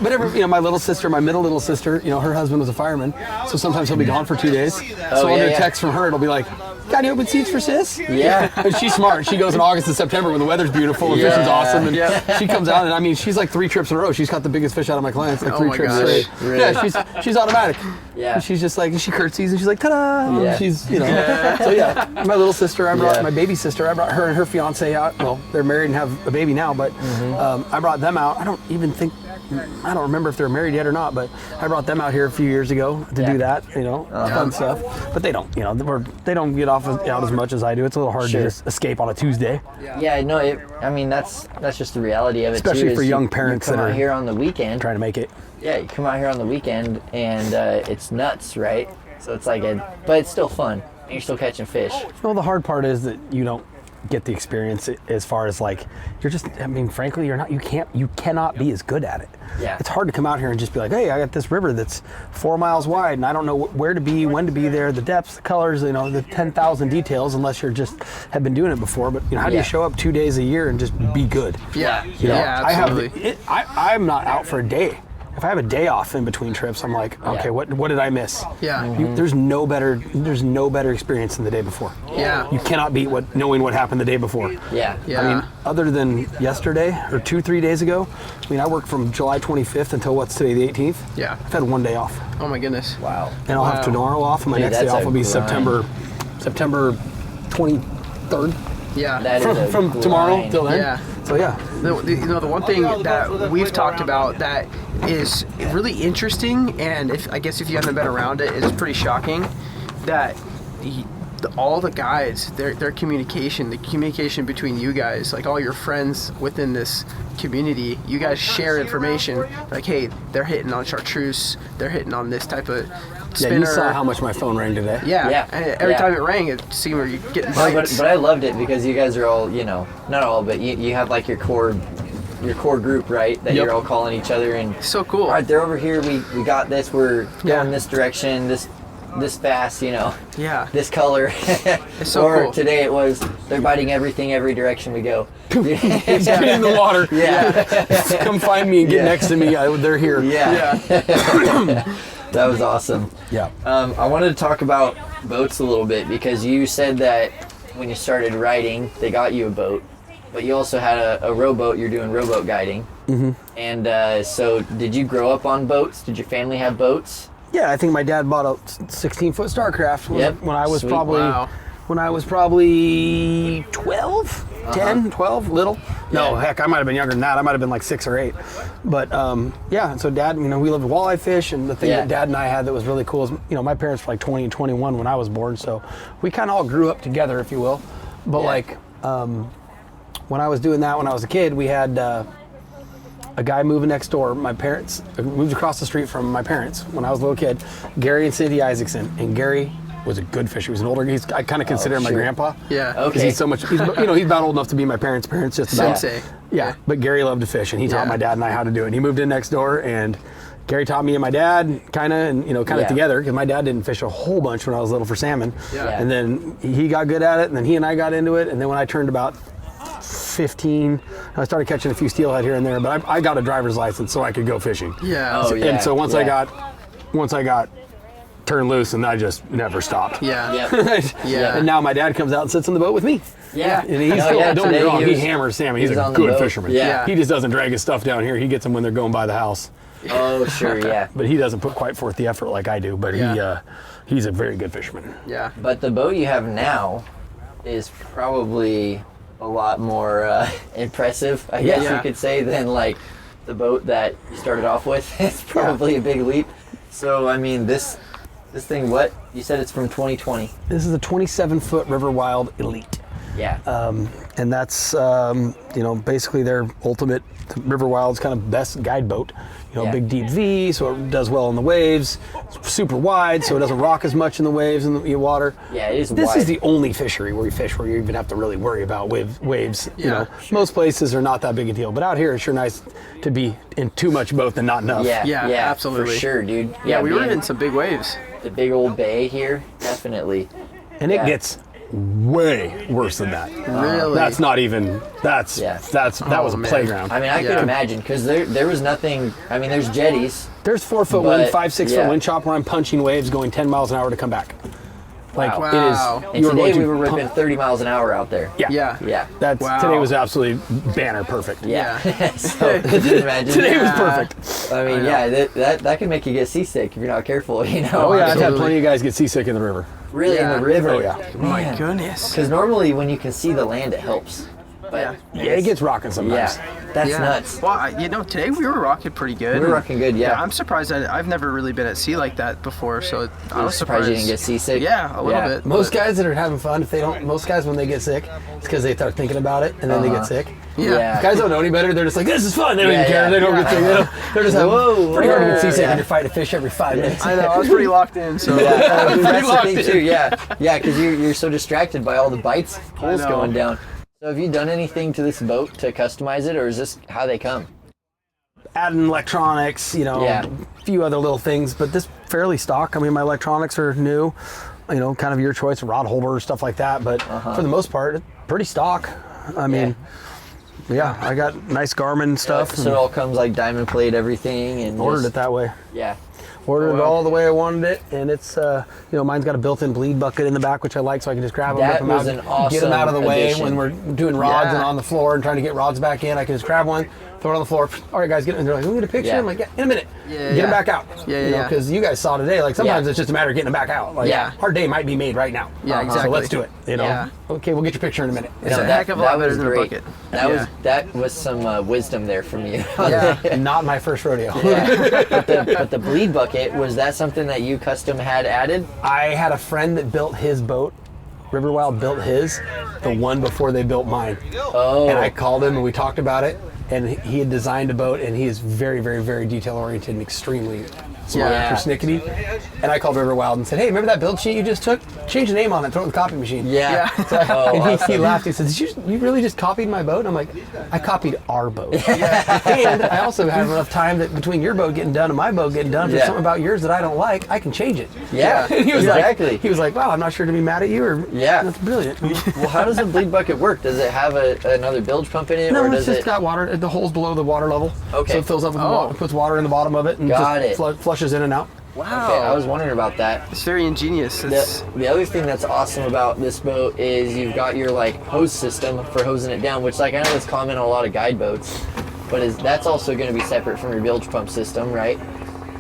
but my little sister, my middle little sister, her husband was a fireman. So sometimes he'll be gone for 2 days. So I'll get a text from her. It'll be like, got any open seats for sis? Yeah. And she's smart. She goes in August and September when the weather's beautiful and fishing's awesome. And she comes out, and I mean, she's like 3 trips in a row. She's caught the biggest fish out of my clients, like 3 trips straight. Really? Yeah, she's automatic. Yeah. And she's just like, she curtsies and she's like, ta-da! Yeah. And she's, So yeah, my little sister, I brought my baby sister, I brought her and her fiance out. Well, they're married and have a baby now, but I brought them out. I don't remember if they're married yet or not, but I brought them out here a few years ago to do that, fun stuff. But they don't, they don't get out as much as I do. It's a little hard to just escape on a Tuesday. Yeah, no, I mean, that's just the reality of it, especially too, for young parents that are out here on the weekend. Trying to make it. Yeah, you come out here on the weekend and it's nuts, right? So it's like but it's still fun. And you're still catching fish. Well, the hard part is that you don't get the experience as far as like, frankly, you cannot be as good at it. Yeah. It's hard to come out here and just be like, hey, I got this river that's 4 miles wide and I don't know where to be, when to be there, the depths, the colors, the 10,000 details, unless you're just have been doing it before. But how do you show up 2 days a year and just be good? Yeah. Absolutely. I'm not out for a day. If I have a day off in between trips, I'm like, okay, what did I miss? Yeah. There's no better experience than the day before. Yeah. You cannot beat knowing what happened the day before. Yeah. Yeah. I mean, other than yesterday or 2-3 days ago, I worked from July 25th until what's today, the 18th? Yeah. I've had 1 day off. Oh my goodness. Wow. And I'll have tomorrow off, and my next day off will be grind. September 23rd. Yeah. That is a From tomorrow grind. till then. Yeah. So yeah. The one thing that we've talked about that is really interesting, and I guess if you haven't been around it, it's pretty shocking that all the guys, their communication, the communication between you guys, like all your friends within this community, you guys share information like, hey, they're hitting on chartreuse, they're hitting on this type of spinner. Yeah, you saw how much my phone rang today. Yeah. And every time it rang, it seemed like you're getting bites. But I loved it because you guys are all, not all, but you have like your core group, right? That you're all calling each other and so cool. All right, they're over here. We got this. We're going this direction. This fast, Yeah. this color. It's so or cool. today it was they're biting everything every direction we go. Get in the water. Yeah. Come find me and get next to me. They're here. Yeah. That was awesome. Yeah. I wanted to talk about boats a little bit because you said that when you started riding, they got you a boat, but you also had a rowboat. You're doing rowboat guiding. Mm-hmm. And so did you grow up on boats? Did your family have boats? Yeah, I think my dad bought a 16-foot Starcraft when I was Sweet. probably 12, 10, 12, little. No, heck, I might have been younger than that. I might have been like 6 or 8. But and so Dad, we lived walleye fish, and the thing that Dad and I had that was really cool is, my parents were like 20 and 21 when I was born, so we kind of all grew up together, if you will. But when I was doing that when I was a kid, we had a guy moving next door. My parents moved across the street from my parents when I was a little kid, Gary and Cindy Isaacson. And Gary was a good fisher. He was an older. I kind of consider him my grandpa. Yeah. Okay. He's so much. He's about old enough to be my parents' just about. Sensei. Yeah. But Gary loved to fish, and he taught my dad and I how to do it. And he moved in next door, and Gary taught me and my dad kind of Yeah. together, because my dad didn't fish a whole bunch when I was little for salmon. Yeah. And then he got good at it, and then he and I got into it. And then when I turned about 15, I started catching a few steelhead here and there, but I got a driver's license so I could go fishing. Yeah. Oh, yeah. And so once I Yeah. got turned loose, and I just never stopped. Yeah. Yeah. Yeah. And now my dad comes out and sits on the boat with me. Yeah. And he's Oh, still, yeah, don't get me today wrong, he he was- hammers salmon. he He's was a on the good boat. fisherman. Yeah. He just doesn't drag his stuff down here. He gets them when they're going by the house. Oh, sure, yeah. But he doesn't put quite forth the effort like I do. But he's a very good fisherman. Yeah. But the boat you have now is probably a lot more impressive, I guess Yeah. you could say, than like the boat that you started off with. It's probably a big leap. So, I mean, this thing, what? You said it's from 2020. This is a 27-foot River Wild Elite. Yeah. And that's, basically their ultimate River Wild's kind of best guide boat. Yeah. Big deep V, so it does well in the waves. It's super wide, so it doesn't rock as much in the waves in the water. Yeah, it is This wide. is the only fishery where you even have to really worry about waves. Yeah, Most places are not that big a deal, but out here it's sure nice to be in too much boat than not enough. Yeah, Yeah, yeah, absolutely. for sure, dude. Yeah, we were being in some big waves. the big old bay here, definitely. And it Yeah. gets way worse than that. Really? That's not even. That was a man. playground. I mean, I could Yeah. imagine, because there was nothing. I mean, there's jetties. There's 4-foot But, wind, 5-6 yeah. foot wind chop where I'm punching waves going 10 miles an hour to come back. Like Wow. it is. Wow. And you are today going to we were ripping pump- 30 miles an hour out there. Yeah. Yeah. Yeah. That's Wow. today was absolutely banner perfect. Yeah. So, could you imagine? Today was Yeah. perfect. I mean, yeah, that can make you get seasick if you're not careful, you know? Oh yeah, I've had Absolutely. plenty of guys get seasick in the river. Really, Yeah. in the river. Oh, yeah. My goodness. Because normally when you can see the land, it helps. But Yeah, it gets rocking sometimes. yeah, that's Yeah. nuts. Well, today we were rocking pretty good. We were rocking good, yeah. I'm surprised that I've never really been at sea like that before, so I was surprised you didn't get seasick? Yeah, a little Yeah. bit. Most but- guys that are having fun, most guys when they get sick, it's because they start thinking about it and then they get sick. Yeah. If guys don't know any better. They're just like, this is fun. They don't Yeah, even care. yeah. They don't get sick. They're just Whoa, pretty hard to whoa, get seasick yeah. when you're fighting a fish every 5 minutes. I know, I was pretty locked in, so. Dude, that's the locked thing in. too, yeah. Yeah, because you're so distracted by all the bites, pulls know. going down. So have you done anything to this boat to customize it, or is this how they come? Adding electronics, Yeah. a few other little things, but this fairly stock. I mean, my electronics are new, kind of your choice, rod holder, stuff like that. But for the most part, it's pretty stock. I mean, yeah, I got nice Garmin stuff. So it all comes like diamond plate, everything, and ordered just- it that way. Yeah. Ordered Oh, it wow. all the way I wanted it, and it's mine's got a built-in bleed bucket in the back, which I like, so I can just grab them, That rip them was out, an awesome get them out of the way addition. when we're doing rods Yeah. and on the floor and trying to get rods back in. I can just grab one, throw it on the floor. All right, guys, get in. And they're like, "We get a picture." Yeah. I'm like, "Yeah, in a minute. Yeah, Get yeah. them back out." Yeah, yeah. Because you guys saw today, like sometimes Yeah. it's just a matter of getting them back out. Like, Yeah. our day might be made right now. Yeah, So exactly. let's do it. Yeah. Okay, we'll get your picture in a minute. It's No, a heck of a lot better was than a great. bucket. That was some wisdom there from you. Yeah. Not my first rodeo. Yeah. But the bleed bucket, was that something that you custom had added? I had a friend that built his boat. River Wild built his, the one before they built mine. Oh. And I called him and we talked about it. And he had designed a boat, and he is very, very, very detail oriented and extremely smart Yeah. persnickety. And I called River Wild and said, "Hey, remember that build sheet you just took? Change the name on it, throw it in the copy machine." Yeah. Oh, And he awesome. laughed. He said, you really just copied my boat?" I'm like, "I copied our boat." And I also have enough time that between your boat getting done and my boat getting done, if there's Yeah. something about yours that I don't like, I can change it. Yeah, And he was exactly. like, "Wow, I'm not sure to be mad at you." Or Yeah. that's brilliant. Well, how does the bleed bucket work? Does it have another bilge pump in it, No, or it's does just it? got water. The hole's below the water level. Okay. So it fills up with water, puts water in the bottom of it, and Got just it. flushes in and out. Wow. Okay, I was wondering about that. It's very ingenious. It's, The other thing that's awesome about this boat is you've got your like hose system for hosing it down, which like I know is common on a lot of guide boats, but that's also going to be separate from your bilge pump system, right?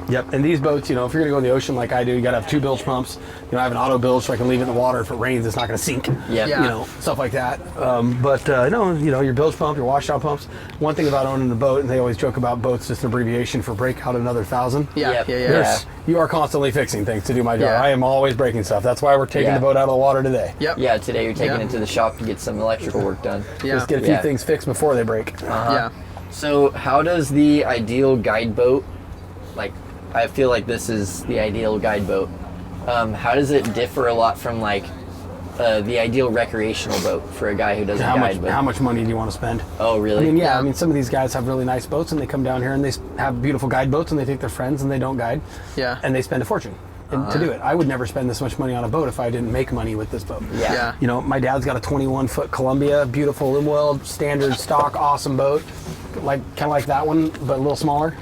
Yep. And these boats, if you're gonna go in the ocean like I do, you gotta have 2 bilge pumps. I have an auto bilge so I can leave it in the water. If it rains, it's not gonna sink. Yep. Yeah. Stuff like that. Your bilge pump, your washout pumps. One thing about owning a boat, and they always joke about boats, just an abbreviation for break out another 1,000. yeah, Yep. yeah, yeah. There's- You are constantly fixing things to do my job. Yeah. I am always breaking stuff. That's why we're taking Yeah. the boat out of the water today. Yep. Yeah, today you're taking Yeah. it to the shop to get some electrical work done. Yeah. Just get a few Yeah. things fixed before they break. Yeah. So how does the ideal guide boat, like I feel like this is the ideal guide boat, how does it differ a lot from like the ideal recreational boat for a guy who doesn't guide. How much money do you want to spend? Oh, really? I mean, I mean, some of these guys have really nice boats, and they come down here and they have beautiful guide boats, and they take their friends and they don't guide. Yeah. And they spend a fortune to do it. I would never spend this much money on a boat if I didn't make money with this boat. Yeah. You know, my dad's got a 21-foot Columbia, beautiful Limwell, standard stock, awesome boat, kind of like that one, but a little smaller.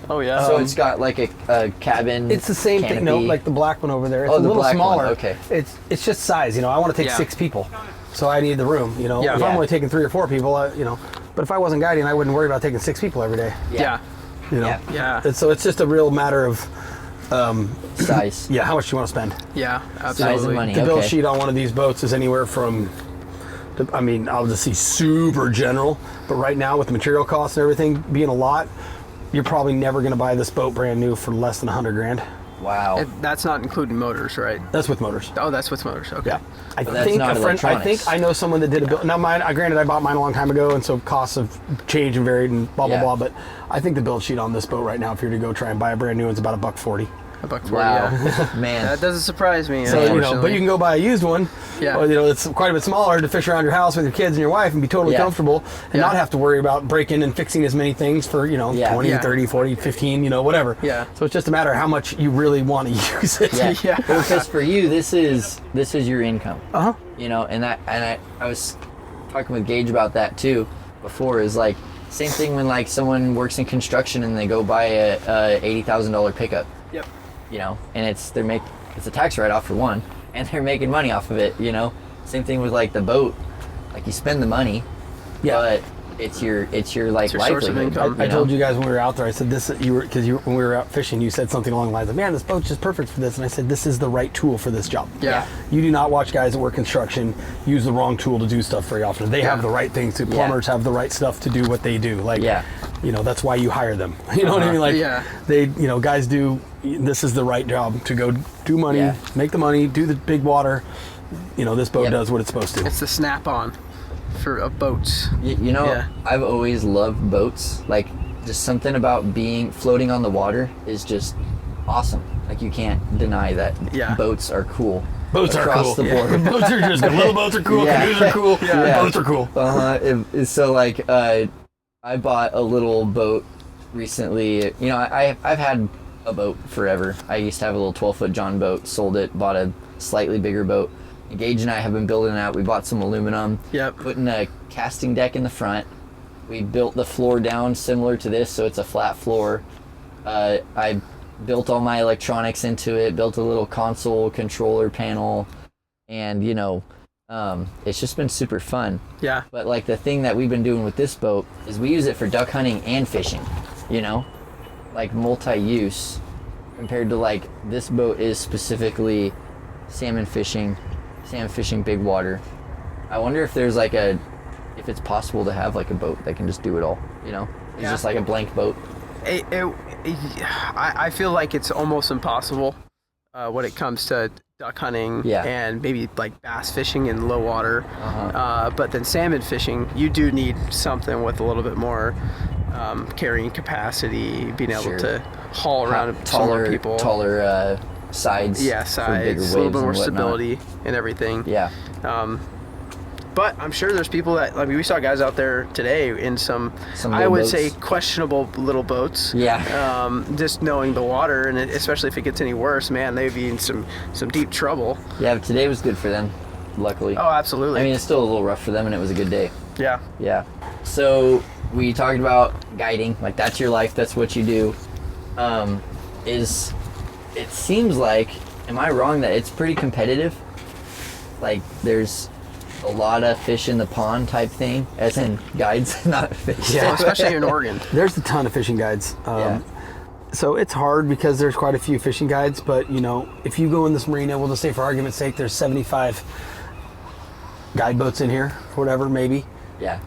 Oh yeah. So it's got like a cabin. It's the same thing. No, like the black one over there. It's a little smaller. Okay. It's just size. You know, I want to take 6 people, so I need the room. You know, if I'm only taking 3 or 4 people, you know, but if I wasn't guiding, I wouldn't worry about taking 6 people every day. Yeah. You know. Yeah. And so it's just a real matter of size. Yeah, how much do you want to spend? Yeah, absolutely. Size and money. The bill sheet on one of these boats is anywhere from, I mean, I'll just see super general, but right now with material costs and everything being a lot, you're probably never going to buy this boat brand new for less than $100,000. Wow. That's not including motors, right? That's with motors. Oh, that's with motors. Okay. Yeah. I That's think I know someone that did a build. Now mine, granted I bought mine a long time ago, and so costs have changed and varied and blah blah blah, but I think the build sheet on this boat right now, if you were to go try and buy a brand new one, it's about $140. $140. Wow. Yeah. Man. That doesn't surprise me. So, you know, but you can go buy a used one. Yeah. Or, you know, it's quite a bit smaller to fish around your house with your kids and your wife and be totally comfortable and not have to worry about breaking and fixing as many things for, you know, 20, 30, 40, 15, you know, whatever. Yeah. So it's just a matter of how much you really want to use it. Yeah. Well, because for you, this is your income. Uh-huh. You know, and I was talking with Gage about that too before, is like same thing when like someone works in construction and they go buy a $80,000 pickup. Yep. You know, and it's a tax write-off for one, and they're making money off of it. You know, same thing with like the boat, like you spend the money, but it's your like source of livelihood. income. I told you guys when we were out there, I said this, when we were out fishing, you said something along the lines of, man, this boat's just perfect for this. And I said, this is the right tool for this job. Yeah. You do not watch guys that work construction use the wrong tool to do stuff very often. They have the right things to, plumbers have the right stuff to do what they do. Like, you know, that's why you hire them. You know what I mean? Like, they, you know, guys do, this is the right job to go do money, make the money, do the big water. You know, this boat does what it's supposed to. It's the snap-on for boats. You know, I've always loved boats. Like, just something about floating on the water is just awesome. Like, you can't deny that boats are cool. Boats are cool. Across the board. Boats are just little boats are cool, canoes are cool, boats are cool. So like, I bought a little boat recently. You know, I've had a boat forever. I used to have a little 12-foot John boat, sold it, bought a slightly bigger boat. Gage and I have been building it out. We bought some aluminum, putting a casting deck in the front. We built the floor down similar to this, so it's a flat floor. I built all my electronics into it, built a little console controller panel, and you know, it's just been super fun. Yeah. But like the thing that we've been doing with this boat is we use it for duck hunting and fishing, you know, like multi-use, compared to like this boat is specifically salmon fishing big water. I wonder if there's like if it's possible to have like a boat that can just do it all, you know? It's just like a blank boat. I feel like it's almost impossible when it comes to duck hunting and maybe like bass fishing in low water. But then salmon fishing, you do need something with a little bit more carrying capacity, being able to haul around taller people. Taller sides. Yeah, sides, a little bit more stability and everything. Yeah. But I'm sure there's people that, I mean, we saw guys out there today in some I would say questionable little boats. Yeah. Just knowing the water, and especially if it gets any worse, man, they'd be in some deep trouble. Yeah, but today was good for them, luckily. Oh, absolutely. I mean, it's still a little rough for them, and it was a good day. Yeah. Yeah. So we talked about guiding, like that's your life, that's what you do. It seems like, am I wrong that it's pretty competitive? Like there's a lot of fish in the pond type thing, as in guides, not fish. Yeah, especially here in Oregon. There's a ton of fishing guides. So it's hard because there's quite a few fishing guides, but you know, if you go in this marina, we'll just say for argument's sake, there's 75 guide boats in here, or whatever, maybe. Yeah.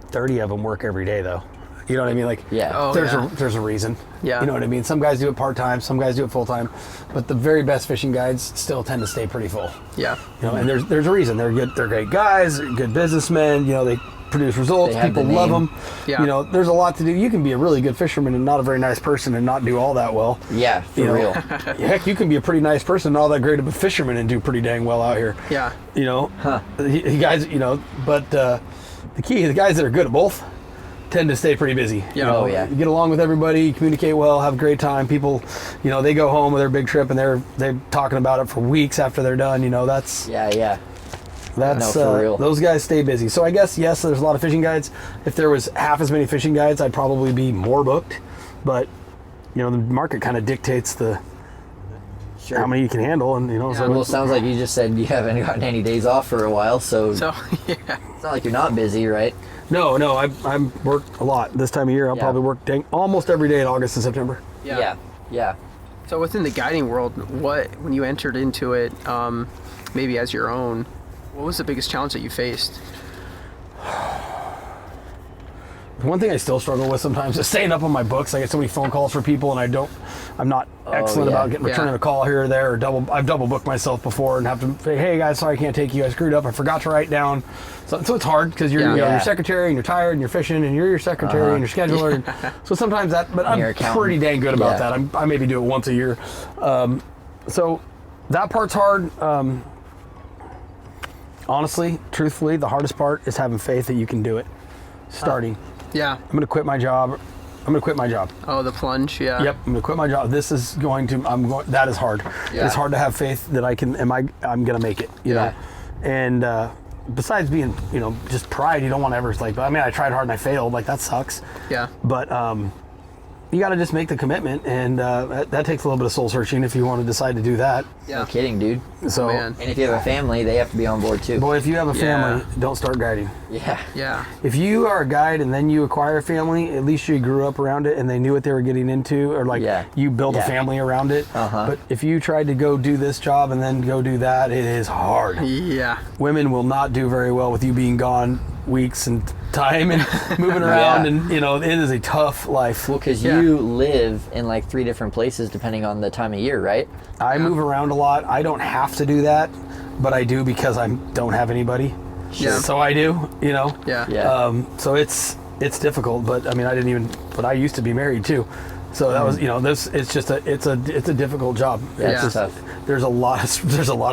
30 of them work every day though. You know what I mean? Like, there's a reason. Yeah. You know what I mean? Some guys do it part-time, some guys do it full-time, but the very best fishing guides still tend to stay pretty full. Yeah. You know, and there's a reason. They're good. They're great guys, good businessmen. You know, produce results. They have People the love name. them. Yeah. You know, there's a lot to do. You can be a really good fisherman and not a very nice person and not do all that well. Yeah, for You know, real. Heck, you can be a pretty nice person and all that great of a fisherman and do pretty dang well out here. Yeah. You know, you guys, you know, but the key, the guys that are good at both tend to stay pretty busy. Yeah. You know, Oh, yeah. You get along with everybody, you communicate well, have a great time. People, you know, they go home with their big trip and they're talking about it for weeks after they're done. You know, that's Yeah. That's No, for real. those guys stay busy. So I guess yes, there's a lot of fishing guides. If there was half as many fishing guides, I'd probably be more booked. But you know, the market kind of dictates how many you can handle, and you know. Yeah. So Well, it sounds like you just said you haven't gotten any days off for a while, so So, yeah. it's not like you're not busy, right? no, I'm work a lot this time of year. I'll Yeah. probably work almost every day in August and September. Yeah. So within the guiding world, when you entered into it, maybe as your own, what was the biggest challenge that you faced? One thing I still struggle with sometimes is staying up on my books. I get so many phone calls for people, and I'm not excellent yeah. about returning a call here or there, or I've double booked myself before and have to say, hey guys, sorry I can't take you. I screwed up. I forgot to write down. So it's hard because you're, Yeah. you know, Yeah. your secretary and you're tired and you're fishing and you're your secretary and your scheduler. And so sometimes but I'm your accountant. pretty dang good about Yeah. that. I maybe do it once a year. So that part's hard. Honestly, truthfully, the hardest part is having faith that you can do it. Starting. Yeah. I'm going to quit my job. Oh, the plunge. Yeah. Yep, I'm going to quit my job. That is hard. Yeah. It's hard to have faith that I'm going to make it, you know. And besides being, you know, just pride, you don't want to ever I tried hard and I failed, like that sucks. Yeah. But you got to just make the commitment, and that takes a little bit of soul searching if you want to decide to do that. Yeah. No kidding, dude. So, Man. And if you have a family, they have to be on board too. boy, if you have a family, Yeah. don't start guiding. Yeah. Yeah. If you are a guide and then you acquire a family, at least you grew up around it and they knew what they were getting into, or you built a Yeah. family around it. But if you tried to go do this job and then go do that, it is hard. Yeah. Women will not do very well with you being gone weeks and time and moving around, and you know, it is a tough life. Well, because Yeah. you live in like 3 different places depending on the time of year, right? I move around a lot. I don't have to do that, but I do because I don't have anybody. Sure. So I do, you know. Yeah. Yeah. So it's difficult, but I mean, but I used to be married too. So that was, you know, it's a difficult job. Yeah, It's it's tough. There's a lot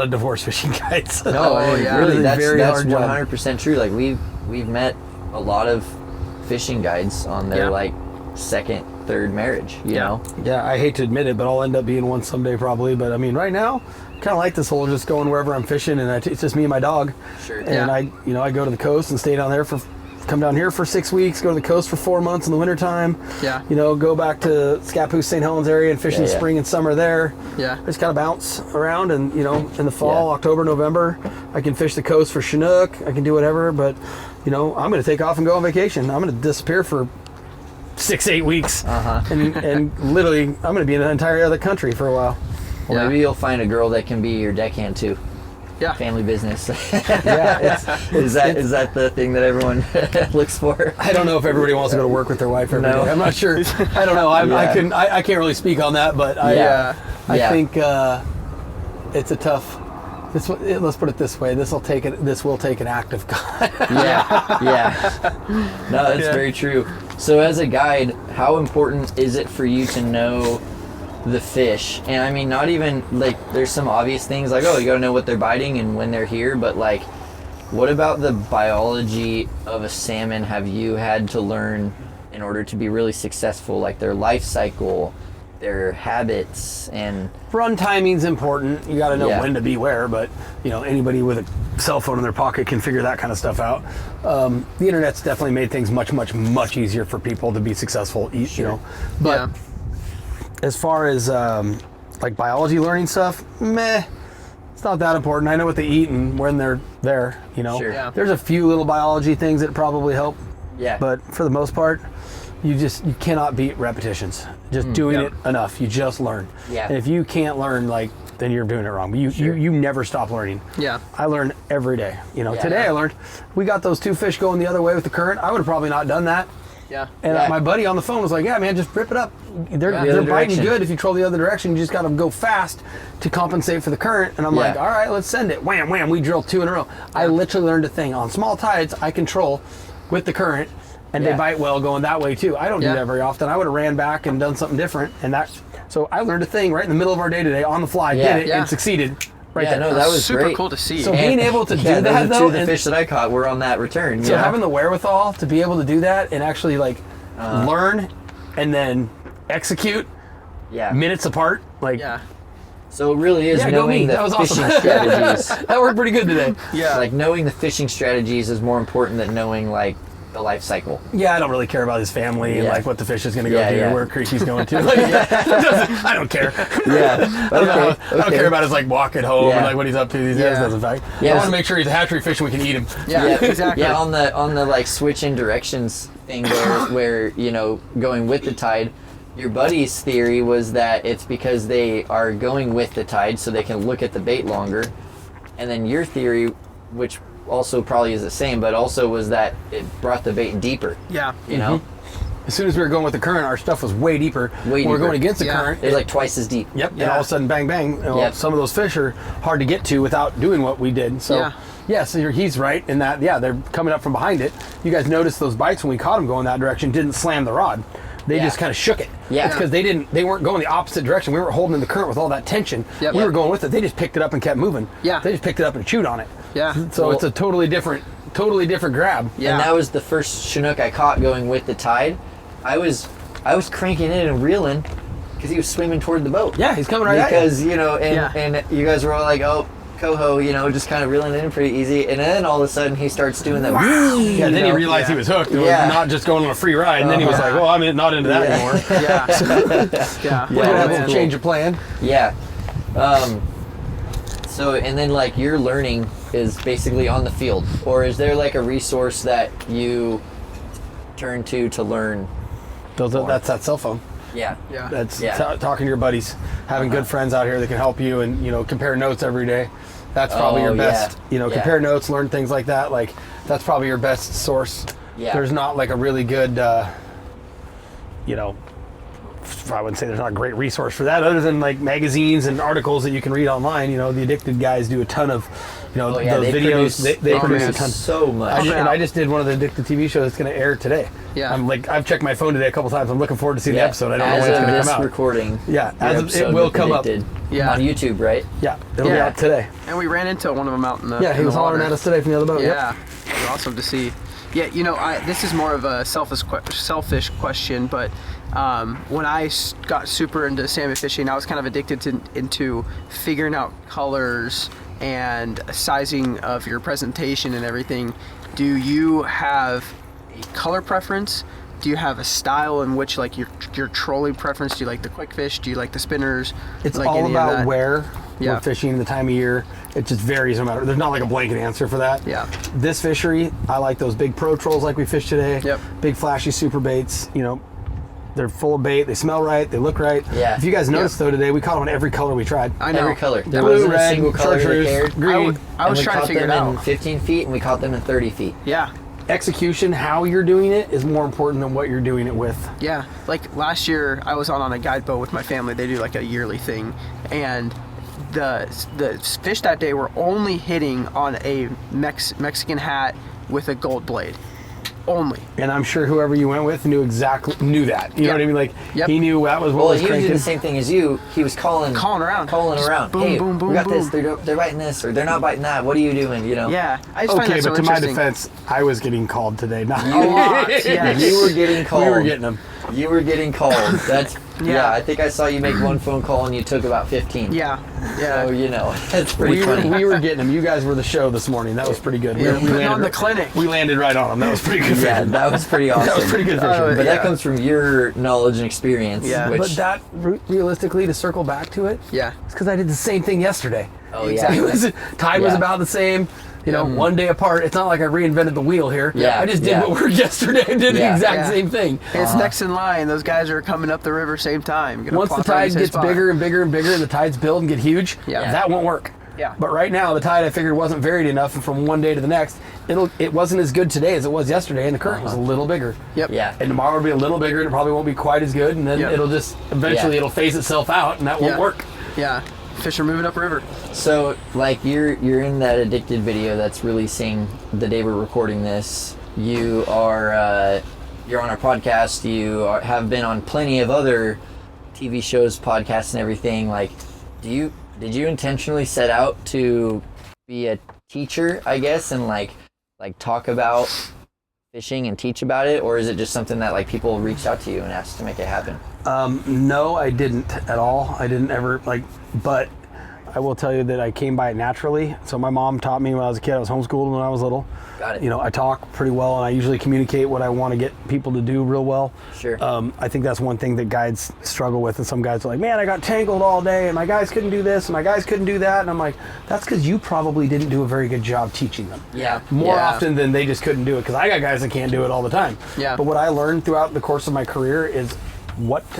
of divorce fishing guides. No, Oh, yeah. really, It's a that's very hard job. 100% true. Like we've met a lot of fishing guides on their Yeah. like second, third marriage, you know? Yeah, I hate to admit it, but I'll end up being one someday probably. But I mean, right now, kind of like this whole just going wherever I'm fishing, and it's just me and my dog. Sure. And Yeah. I go to the coast and stay down there come down here for 6 weeks, go to the coast for 4 months in the wintertime. Yeah. You know, go back to Scappoose, St. Helens area and fish in the Yeah. spring and summer there. Yeah. I just kind of bounce around, and you know, in the fall, Yeah. October, November, I can fish the coast for chinook. I can do whatever, but you know, I'm going to take off and go on vacation. I'm going to disappear for 6-8 weeks, and literally, I'm going to be in an entire other country for a while. Well, Yeah. maybe you'll find a girl that can be your deckhand too. Yeah. Family business. Yeah, is that the thing that everyone looks for? I don't know if everybody wants to go to work with their wife every day. No. I'm not sure. I don't know. I can't really speak on that, but Yeah. I think it's a tough. Let's put it this way. This will take an act of God. Yeah. No, that's Yeah. very true. So as a guide, how important is it for you to know the fish? And I mean, not even like there's some obvious things like, oh, you gotta know what they're biting and when they're here, but like, what about the biology of a salmon have you had to learn in order to be really successful, like their life cycle, their habits, and Run timing's important. You got to know Yeah. when to be where, but you know, anybody with a cell phone in their pocket can figure that kind of stuff out. The internet's definitely made things much, much, much easier for people to be successful. You know, but Yeah. as far as like biology learning stuff, it's not that important. I know what they eat and when they're there, you know. Sure. Yeah. There's a few little biology things that probably help, yeah. but for the most part, you cannot beat repetitions. Just doing Yeah. it enough, you just learn. Yeah. And if you can't learn, like, then you're doing it wrong. You never stop learning. Yeah. I learn every day. You know, Yeah. today I learned we got those 2 fish going the other way with the current. I would have probably not done that. Yeah. And Yeah. my buddy on the phone was like, "Yeah, man, just rip it up. They're The other biting direction. good if you troll the other direction. You just got to go fast to compensate for the current." And I'm Yeah. like, "All right, let's send it." Wham, wham. We drilled 2 in a row. I literally learned a thing on small tides. I control with the current, and Yeah. they bite well going that way too. I don't do Yeah. that very often. I would have ran back and done something different, so I learned a thing right in the middle of our day today on the fly, Yeah. did it, Yeah. and succeeded right Yeah, there. no, that was super great. cool to see. So being able to do those that are though, two of the and- fish that I caught were on that return. So having the wherewithal to be able to do that and actually like learn and then execute yeah. minutes apart, like yeah. So it really is yeah, go me. knowing the That was awesome. fishing strategies. That worked pretty good today. Yeah. Like knowing the fishing strategies is more important than knowing like the life cycle. Yeah, I don't really care about his family and Yeah. like what the fish is going to go Yeah, do, yeah. where creek he's going to. Like, I don't care. Yeah. I don't care about his like walking home Yeah. and like what he's up to these days. Yeah. Doesn't fact. Yeah. I want to make sure he's a hatchery fish and we can eat him. Yeah, exactly. Yeah, on the like switch in directions thing where you know, going with the tide, your buddy's theory was that it's because they are going with the tide so they can look at the bait longer. And then your theory, which also probably is the same, but also was that it brought the bait deeper. Yeah. You know? As soon as we were going with the current, our stuff was way deeper. Way When we're deeper. going against the Yeah. current, It was like twice as deep. yep, and Yeah. all of a sudden, bang, bang. You know, Yep. some of those fish are hard to get to without doing what we did. So, Yeah. so he's right in that, yeah, they're coming up from behind it. You guys noticed those bites when we caught them going that direction didn't slam the rod. They Yeah. just kind of shook it. Yeah. It's because they weren't going the opposite direction. We weren't holding in the current with all that tension. Yep. We Yep. were going with it. They just picked it up and kept moving. Yeah. They just picked it up and chewed on it. Yeah. So Well- it's a totally different grab. Yeah. And that was the first Chinook I caught going with the tide. I was cranking in and reeling because he was swimming toward the boat. Yeah, he's coming right at you. Because, you know, Yeah. and you guys were all like, oh, coho, you know, just kind of reeling it in pretty easy. And then all of a sudden he starts doing that. Yeah, then he know? realized he was hooked. It was Yeah. not just going on a free ride. And then he was like, well, I'm not into that Yeah. anymore. Yeah. Yeah. Yeah, We're going to have that's to cool. change your plan. Yeah. So, and then like your learning is basically on the field, or is there like a resource that you turn to learn? That's that cell phone. Yeah. Yeah. That's Yeah. talking to your buddies, having good friends out here that can help you and, you know, compare notes every day. That's probably Oh, your best, yeah. you know, Yeah. compare notes, learn things like that. Like, that's probably your best source. Yeah. There's not like a really good, you know, I wouldn't say there's not a great resource for that other than like magazines and articles that you can read online. You know, the Addicted guys do a ton of, you know, Oh, yeah, those they videos. produce- They they produce a produce ton. so much. I just did one of the Addicted TV shows that's going to air today. Yeah. I've checked my phone today a couple times. I'm looking forward to see the episode. I don't know As when it's of going to this come out. recording. Yeah, your as of, it episode will with come up. Addicted Yeah. on YouTube, right? Yeah, it'll be Yeah. out today. And we ran into one of them out in the Yeah, he in was the hollering water. at us today from the other boat. Yep. Yeah, it was awesome to see. Yeah, you know, this is more of a selfish question, but when I got super into salmon fishing, I was kind of addicted into figuring out colors and sizing of your presentation and everything. Do you have a color preference? Do you have a style in which, like, your trolling preference? Do you like the quick fish? Do you like the spinners? It's like all any of about that? where Yeah. we're fishing, the time of year. It just varies no matter. There's not like a blanket answer for that. Yeah. This fishery, I like those big pro trolls like we fished today. Yep. Big flashy super baits. You know, they're full of bait. They smell right. They look right. Yeah. If you guys noticed though today, we caught them in every color we tried. I know. Every color. There Blue, wasn't a red, single color that chartreuse, cared. green. I was And we trying to caught figure it them in out. 15 feet and we caught them in 30 feet. Yeah. Execution, how you're doing it, is more important than what you're doing it with. Yeah, like last year I was on a guide boat with my family. They do like a yearly thing, and the fish that day were only hitting on a Mexican hat with a gold blade. Only. And I'm sure whoever you went with knew that. You know Yep. what I mean? Like, Yep. he knew that was what Well, was he was cranking. doing the same thing as you. He was calling around. Just boom, hey, boom, boom, we got boom. this. They're biting this, or they're not biting that. What are you doing? You know? Yeah, I just find Okay, that so but to my interesting. defense, I was getting called today. Not A lot, yes. You were getting called. We were getting them. You were getting called. That's Yeah. yeah. I think I saw you make one phone call and you took about 15. Yeah, So you know, that's pretty funny. We were getting them. You guys were the show this morning. That was pretty good. Yeah, We putting landed on the clinic. We landed right on them. That was pretty good Yeah, fishing. that was pretty awesome. That was pretty good fishing. Oh, But yeah. that comes from your knowledge and experience. Yeah. Which, But that, realistically, to circle back to it, yeah, it's because I did the same thing yesterday. oh Exactly. yeah. It was, tide was Yeah. about the same. You know, one day apart. It's not like I reinvented the wheel here. Yeah, I just did yeah. what worked yesterday and did the Yeah. exact Yeah. same thing. It's next in line. Those guys are coming up the river same time. Gonna Once the plop right in tide the same gets spot. bigger and bigger and bigger and the tides build and get huge, Yeah. that won't work. Yeah. But right now, the tide I figured wasn't varied enough, and from one day to the next, it wasn't as good today as it was yesterday, and the current was a little bigger. Yep. Yeah. And tomorrow will be a little bigger, and it probably won't be quite as good, and then Yep. it'll just eventually Yeah. it'll phase itself out, and that won't Yeah. work. Yeah. Fish are moving upriver. So like you're in that Addicted video that's releasing the day we're recording this. you're on our podcast. You have been on plenty of other TV shows, podcasts, and everything. Like, did you intentionally set out to be a teacher, I guess, and like talk about fishing and teach about it, or is it just something that like people reached out to you and asked to make it happen? No, I didn't at all. I didn't ever but I will tell you that I came by it naturally. So my mom taught me when I was a kid. I was homeschooled when I was little. Got it. You know, I talk pretty well, and I usually communicate what I want to get people to do real well. Sure. I think that's one thing that guides struggle with, and some guys are like, man, I got tangled all day, and my guys couldn't do this, and my guys couldn't do that, and I'm like, that's because you probably didn't do a very good job teaching them. Yeah. More often than they just couldn't do it, because I got guys that can't do it all the time. Yeah. But what I learned throughout the course of my career is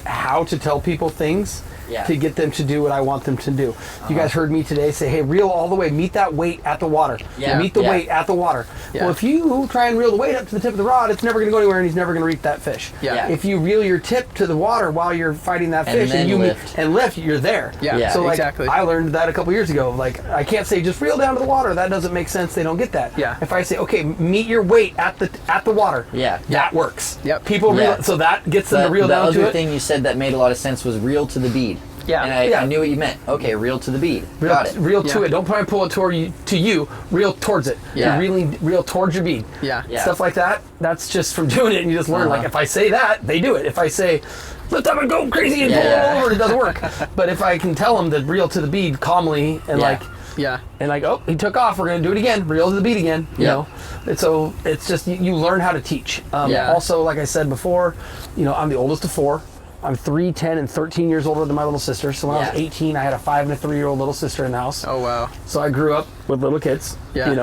how to tell people things to get them to do what I want them to do. You guys heard me today say, hey, reel all the way, meet that weight at the water. Meet the weight at the water. Well, if you try and reel the weight up to the tip of the rod, it's never going to go anywhere, and he's never going to reach that fish. If you reel your tip to the water while you're fighting that fish and you lift, you're there. So like, exactly. I learned that a couple years ago. Like, I can't say just reel down to the water. That doesn't make sense. They don't get that. If I say, okay, meet your weight at the water, that works. People reel, so that gets them to reel down to it. The other thing you said that made a lot of sense was reel to the bead. And I knew what you meant. Okay, reel to the bead. Got it. Reel to it. Don't try and pull it to you. Reel towards it. You're reeling, reel towards your bead. Stuff like that. That's just from doing it, and you just learn. Like, if I say that, they do it. If I say, lift up and go crazy and pull it all over, it doesn't work. But if I can tell them to reel to the bead calmly and oh, he took off. We're gonna do it again. Reel to the bead again. You know. And so it's just you learn how to teach. Also, like I said before, I'm the oldest of four. I'm 3, 10, and 13 years older than my little sister. So when I was 18, I had a 5 and a 3-year-old little sister in the house. Oh, wow. So I grew up with little kids. I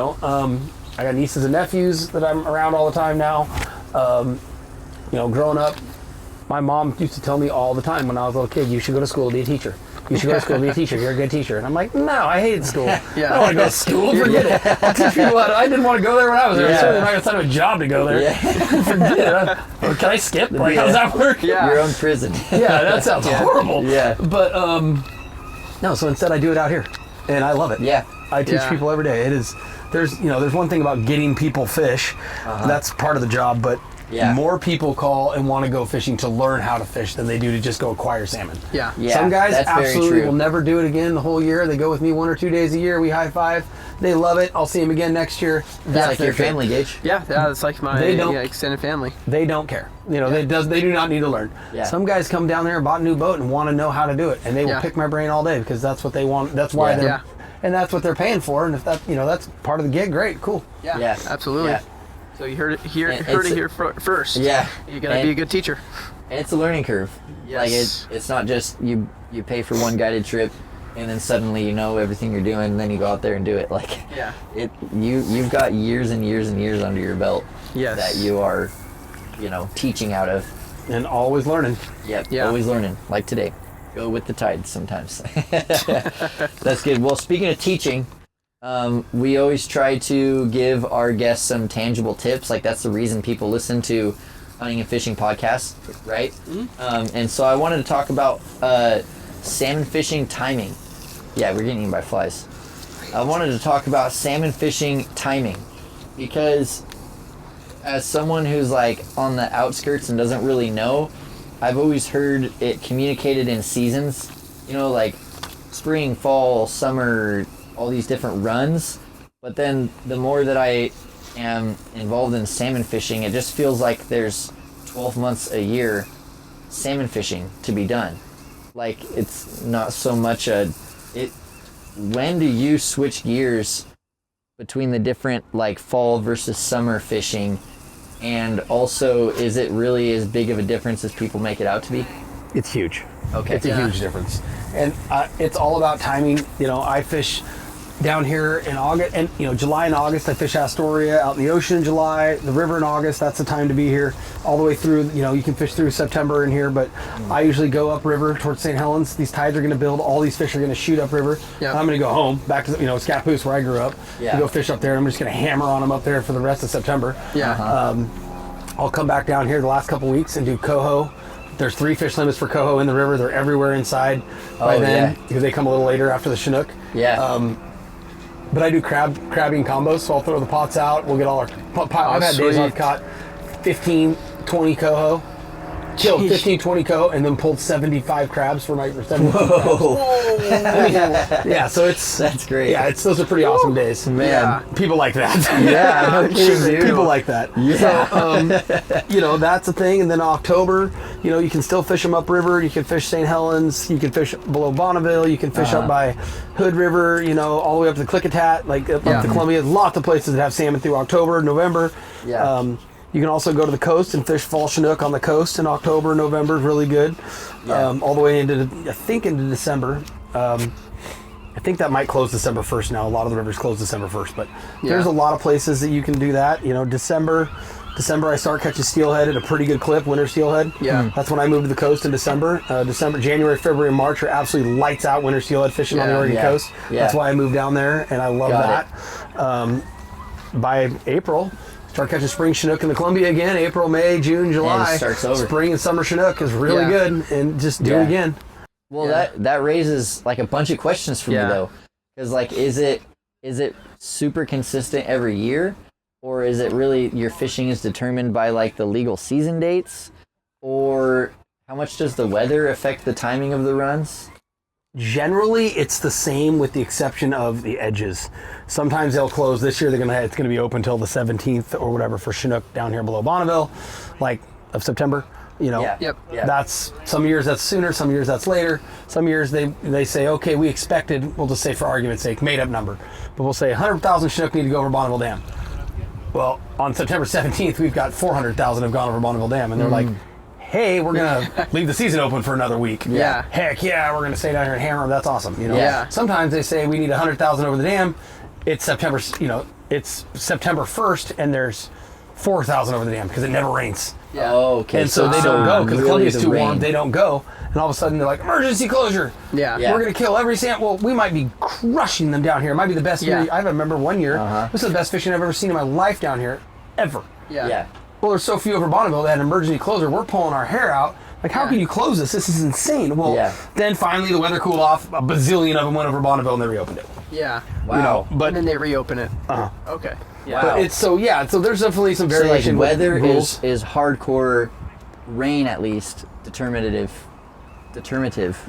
got nieces and nephews that I'm around all the time now. Growing up, my mom used to tell me all the time when I was a little kid, you should go to school to be a teacher. You should go to school to be a teacher. You're a good teacher. And I'm like, no, I hated school. I don't want to go to school. Forget it. I'll teach people I didn't want to go there when I was there. I'm certainly not going to sign a job to go there. Forget it. Or can I skip? Like, how does that work? Your own prison. That sounds horrible. But, no, so instead I do it out here. And I love it. I teach people every day. There's one thing about getting people fish. That's part of the job, but more people call and want to go fishing to learn how to fish than they do to just go acquire salmon. Some guys absolutely will never do it again the whole year. They go with me 1 or 2 days a year. We high five. They love it. I'll see them again next year. That's like your family, Gage. It's like my extended family. They don't care. They do not need to learn. Some guys come down there and bought a new boat and want to know how to do it, and they will pick my brain all day because that's what they want. That's why they're, and that's what they're paying for. And if that, that's part of the gig, great, cool. Absolutely. So you heard it here first. You gotta be a good teacher. And it's a learning curve. Like it's not just you pay for one guided trip and then suddenly you know everything you're doing and then you go out there and do it. Like you've got years and years and years under your belt that you are, teaching out of. And always learning. Always learning. Like today. Go with the tide sometimes. That's good. Well, speaking of teaching, we always try to give our guests some tangible tips. Like that's the reason people listen to hunting and fishing podcasts, right? And so I wanted to talk about salmon fishing timing. Yeah, we're getting eaten by flies. I wanted to talk about salmon fishing timing because as someone who's like on the outskirts and doesn't really know, I've always heard it communicated in seasons, like spring, fall, summer, all these different runs. But then the more that I am involved in salmon fishing, it just feels like there's 12 months a year salmon fishing to be done. Like it's not so much when do you switch gears between the different like fall versus summer fishing? And also, is it really as big of a difference as people make it out to be? It's huge. Okay. It's a huge difference. And it's all about timing. I fish down here in August, and July and August I fish Astoria out in the ocean in July, the river in August, that's the time to be here, all the way through, you can fish through September in here, but I usually go upriver towards St. Helens. These tides are going to build, all these fish are going to shoot upriver. I'm going to go home, back to, Scappoose where I grew up, to go fish up there. I'm just going to hammer on them up there for the rest of September. I'll come back down here the last couple weeks and do coho. There's 3 fish limits for coho in the river. They're everywhere inside by then because they come a little later after the chinook. But I do crabbing combos, so I'll throw the pots out. We'll get all our I've had days I've caught 15, 20 coho, killed 15, 20 coho, and then pulled 75 crabs for my 75 crabs. Yeah, so that's great. Yeah, those are pretty awesome days. Man, yeah. People like that. Yeah, no kidding, dude. People like that. Yeah. So, that's a thing. And then October, you can still fish them upriver. You can fish St. Helens. You can fish below Bonneville. You can fish up by Hood River. All the way up to Klickitat, like up to Columbia. Lots of places that have salmon through October, November. Yeah. You can also go to the coast and fish fall chinook on the coast in October, November is really good. All the way into December. I think that might close December 1st now. A lot of the rivers close December 1st, but there's a lot of places that you can do that. December I start catching steelhead at a pretty good clip, winter steelhead. Yeah. That's when I moved to the coast in December. January, February, and March are absolutely lights out winter steelhead fishing on the Oregon coast. Yeah. That's why I moved down there, and I love that. By April, start catching spring chinook in the Columbia again. April, May, June, July. And it starts over. Spring and summer chinook is really good, and just do it again. Well, that raises like a bunch of questions for me though, because like, is it super consistent every year, or is it really your fishing is determined by like the legal season dates, or how much does the weather affect the timing of the runs? Generally, it's the same with the exception of the edges. Sometimes they'll close. This year, it's going to be open until the 17th or whatever for chinook down here below Bonneville, of September. That's some years that's sooner, some years that's later. Some years they say, okay, we expected, we'll just say for argument's sake, made up number, but we'll say 100,000 chinook need to go over Bonneville Dam. Well, on September 17th, we've got 400,000 have gone over Bonneville Dam, and they're like, hey, we're going to leave the season open for another week. Yeah. Heck yeah, we're going to stay down here and hammer them. That's awesome. Yeah. Sometimes they say we need 100,000 over the dam. It's September 1st, and there's 4,000 over the dam because it never rains. Yeah. Oh, okay. And so they don't go because Columbia's too warm. They don't go. And all of a sudden they're like, emergency closure. Yeah. We're going to kill every salmon. Well, we might be crushing them down here. It might be the best year. I remember one year. This is the best fishing I've ever seen in my life down here. Ever. Yeah. Well, there's so few over Bonneville that had an emergency closure. We're pulling our hair out. Like, how can you close this? This is insane. Well, then finally the weather cooled off. A bazillion of them went over Bonneville and they reopened it. Yeah. Wow. But and then they reopen it. Okay. Wow. But it's so there's definitely some variation. So like weather rules. is hardcore rain, at least determinative.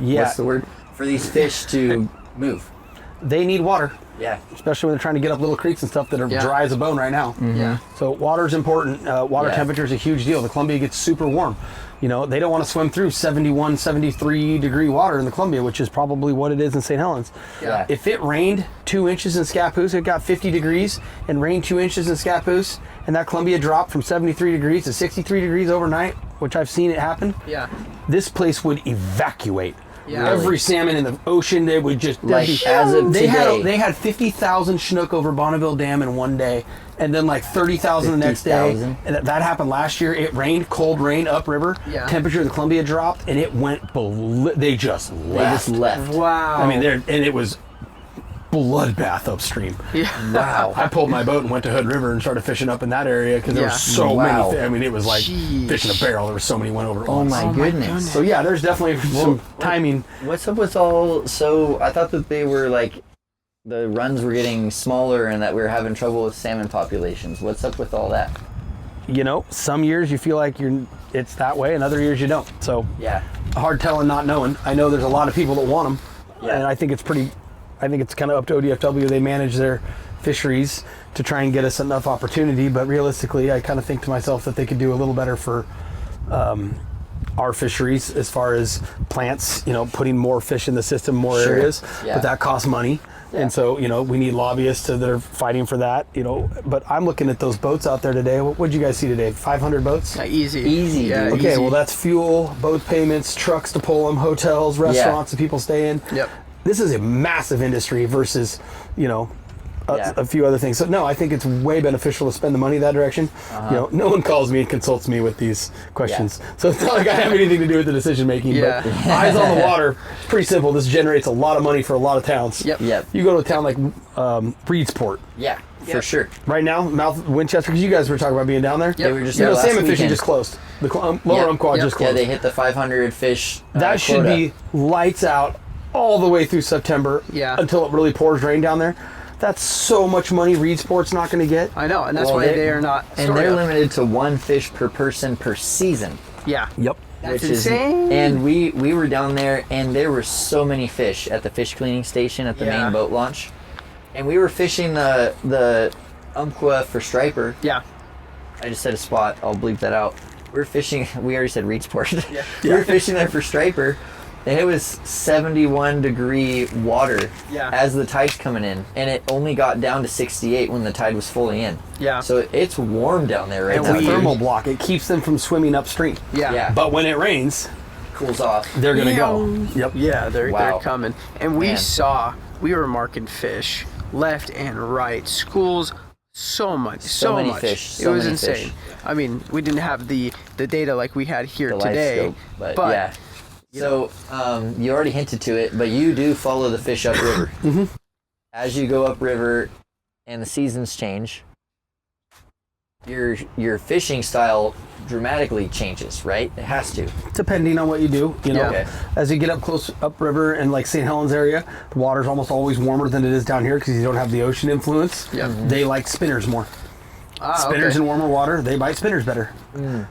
Yeah. What's the word for these fish to move? They need water. Yeah. Especially when they're trying to get up little creeks and stuff that are dry as a bone right now. Yeah. So water's important. Water temperature is a huge deal. The Columbia gets super warm. They don't want to swim through 71, 73 degree water in the Columbia, which is probably what it is in St. Helens. Yeah. If it rained 2 inches in Scappoose, it got 50 degrees and rained 2 inches in Scappoose, and that Columbia dropped from 73 degrees to 63 degries overnight, which I've seen it happen. Yeah. This place would evacuate. Yeah. Every salmon in the ocean, they would just as of today. They had 50,000 chinook over Bonneville Dam in one day, and then like 30,000 the next day. And that happened last year. It rained, cold rain upriver. Yeah. Temperature in the Columbia dropped, and it went. They just left. Wow. I mean, it was bloodbath upstream. Yeah. Wow. I pulled my boat and went to Hood River and started fishing up in that area because there were so many. I mean, it was like fishing a barrel. There were so many went over. Oh my goodness. So yeah, there's definitely some timing. What's up with all? So I thought that they were like the runs were getting smaller and that we were having trouble with salmon populations. What's up with all that? Some years you feel like it's that way, and other years you don't. So hard telling, not knowing. I know there's a lot of people that want them, and I think it's kind of up to ODFW. They manage their fisheries to try and get us enough opportunity, but realistically, I kind of think to myself that they could do a little better for our fisheries as far as plants, putting more fish in the system, more areas, but that costs money. And so, we need lobbyists that are fighting for that, but I'm looking at those boats out there today. What did you guys see today? 500 boats? Easy. Yeah, okay, easy. well, that's fuel, boat payments, trucks to pull them, hotels, restaurants that people stay in. Yep. This is a massive industry versus, a few other things. So no, I think it's way beneficial to spend the money that direction. No one calls me and consults me with these questions. So it's not like I have anything to do with the decision making, but eyes on the water, it's pretty simple. This generates a lot of money for a lot of towns. Yep. You go to a town like Reedsport. Yeah, for sure. Right now, Winchester, because you guys were talking about being down there. They were just there last salmon fishing weekend. just closed. The lower Umpqua just closed. Yeah, they hit the 500 fish That should quota. be lights out all the way through September until it really pours rain down there. That's so much money Reed Sport's not going to get. I know, and that's why they are not. And they're limited to 1 fish per person per season. Yeah. Yep. That's insane. And we were down there, and there were so many fish at the fish cleaning station at the main boat launch. And we were fishing the Umpqua for striper. Yeah. I just said a spot. I'll bleep that out. We were fishing. We already said Reed Sport. We were fishing there for striper, and it was 71-degree water as the tide's coming in, and it only got down to 68 when the tide was fully in. Yeah. So it's warm down there right now. It's a thermal block. It keeps them from swimming upstream. Yeah. But when it rains, Cools off. they're going to go. Yep. Yeah, they're coming. And we Man. we were marking fish left and right. Schools, so much. many fish. It was insane. I mean, we didn't have the data like we had here The today. light scope, but yeah. So you already hinted to it, but you do follow the fish upriver. As you go upriver and the seasons change, your fishing style dramatically changes, right? It has to. Depending on what you do, you know. Yeah. Okay. As you get up close upriver and like St. Helens area, the water's almost always warmer than it is down here because you don't have the ocean influence. Yeah. They like spinners more. Spinners in warmer water, they bite spinners better.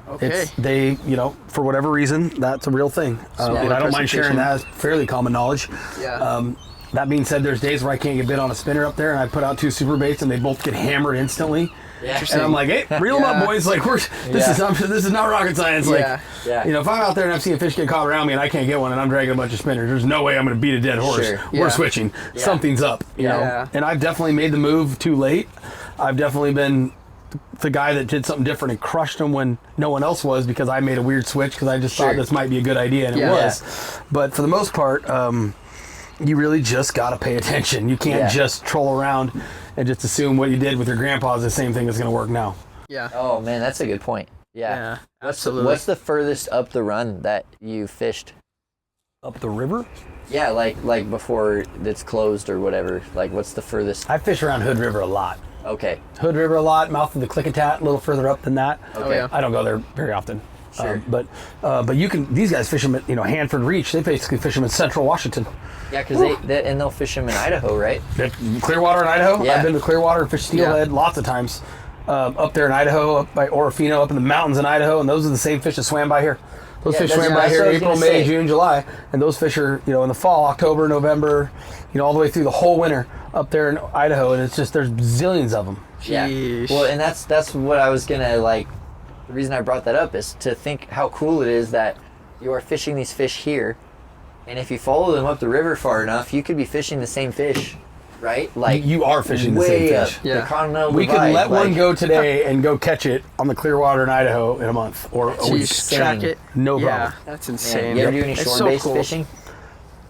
Okay. They, you know, for whatever reason, that's a real thing. And I don't mind sharing that as fairly common knowledge. Yeah. That being said, there's days where I can't get bit on a spinner up there, and I put out 2 super baits, and they both get hammered instantly. Yeah. And I'm like, hey, reel them up, boys. Like, this is not rocket science. Like, Yeah. you know, if I'm out there and I'm seeing fish get caught around me and I can't get one, and I'm dragging a bunch of spinners, there's no way I'm going to beat a dead horse. Sure. We're switching. Yeah. Something's up. You know. Yeah. And I've definitely made the move too late. I've definitely been the guy that did something different and crushed them when no one else was, because I made a weird switch because I just thought this might be a good idea, and it was. But for the most part, you really just got to pay attention. You can't just troll around and just assume what you did with your grandpa is the same thing that's going to work now. Yeah. Oh man, that's a good point. Yeah. Absolutely. What's the furthest up the run that you fished? Up the river? Yeah, like before it's closed or whatever. Like, what's the furthest? I fish around Hood River a lot. Okay. Hood River a lot, mouth of the Klickitat a little further up than that. Okay. yeah. I don't go there very often. Sure. But you can, these guys fish them at, Hanford Reach. They basically fish them in central Washington. Yeah, because they'll fish them in Idaho, right? Clearwater in Idaho? Yeah. I've been to Clearwater and fished steelhead lots of times. Up there in Idaho, up by Orofino, up in the mountains in Idaho, and those are the same fish that swam by here. Those fish swam by here April, May, June, July, and those fish are, in the fall, October, November, all the way through the whole winter up there in Idaho, and it's just, there's zillions of them. Yeah. Sheesh. Well, and that's what I was gonna like. The reason I brought that up is to think how cool it is that you are fishing these fish here, and if you follow them up the river far enough, you could be fishing the same fish, right? Like You are fishing the same way up fish. the continental We divide. could let one like, go today and go catch it on the Clearwater in Idaho in a month or a week. Jeez, track it. No Yeah, problem. that's Man, insane. you ever do any It's so shore-based cool. fishing?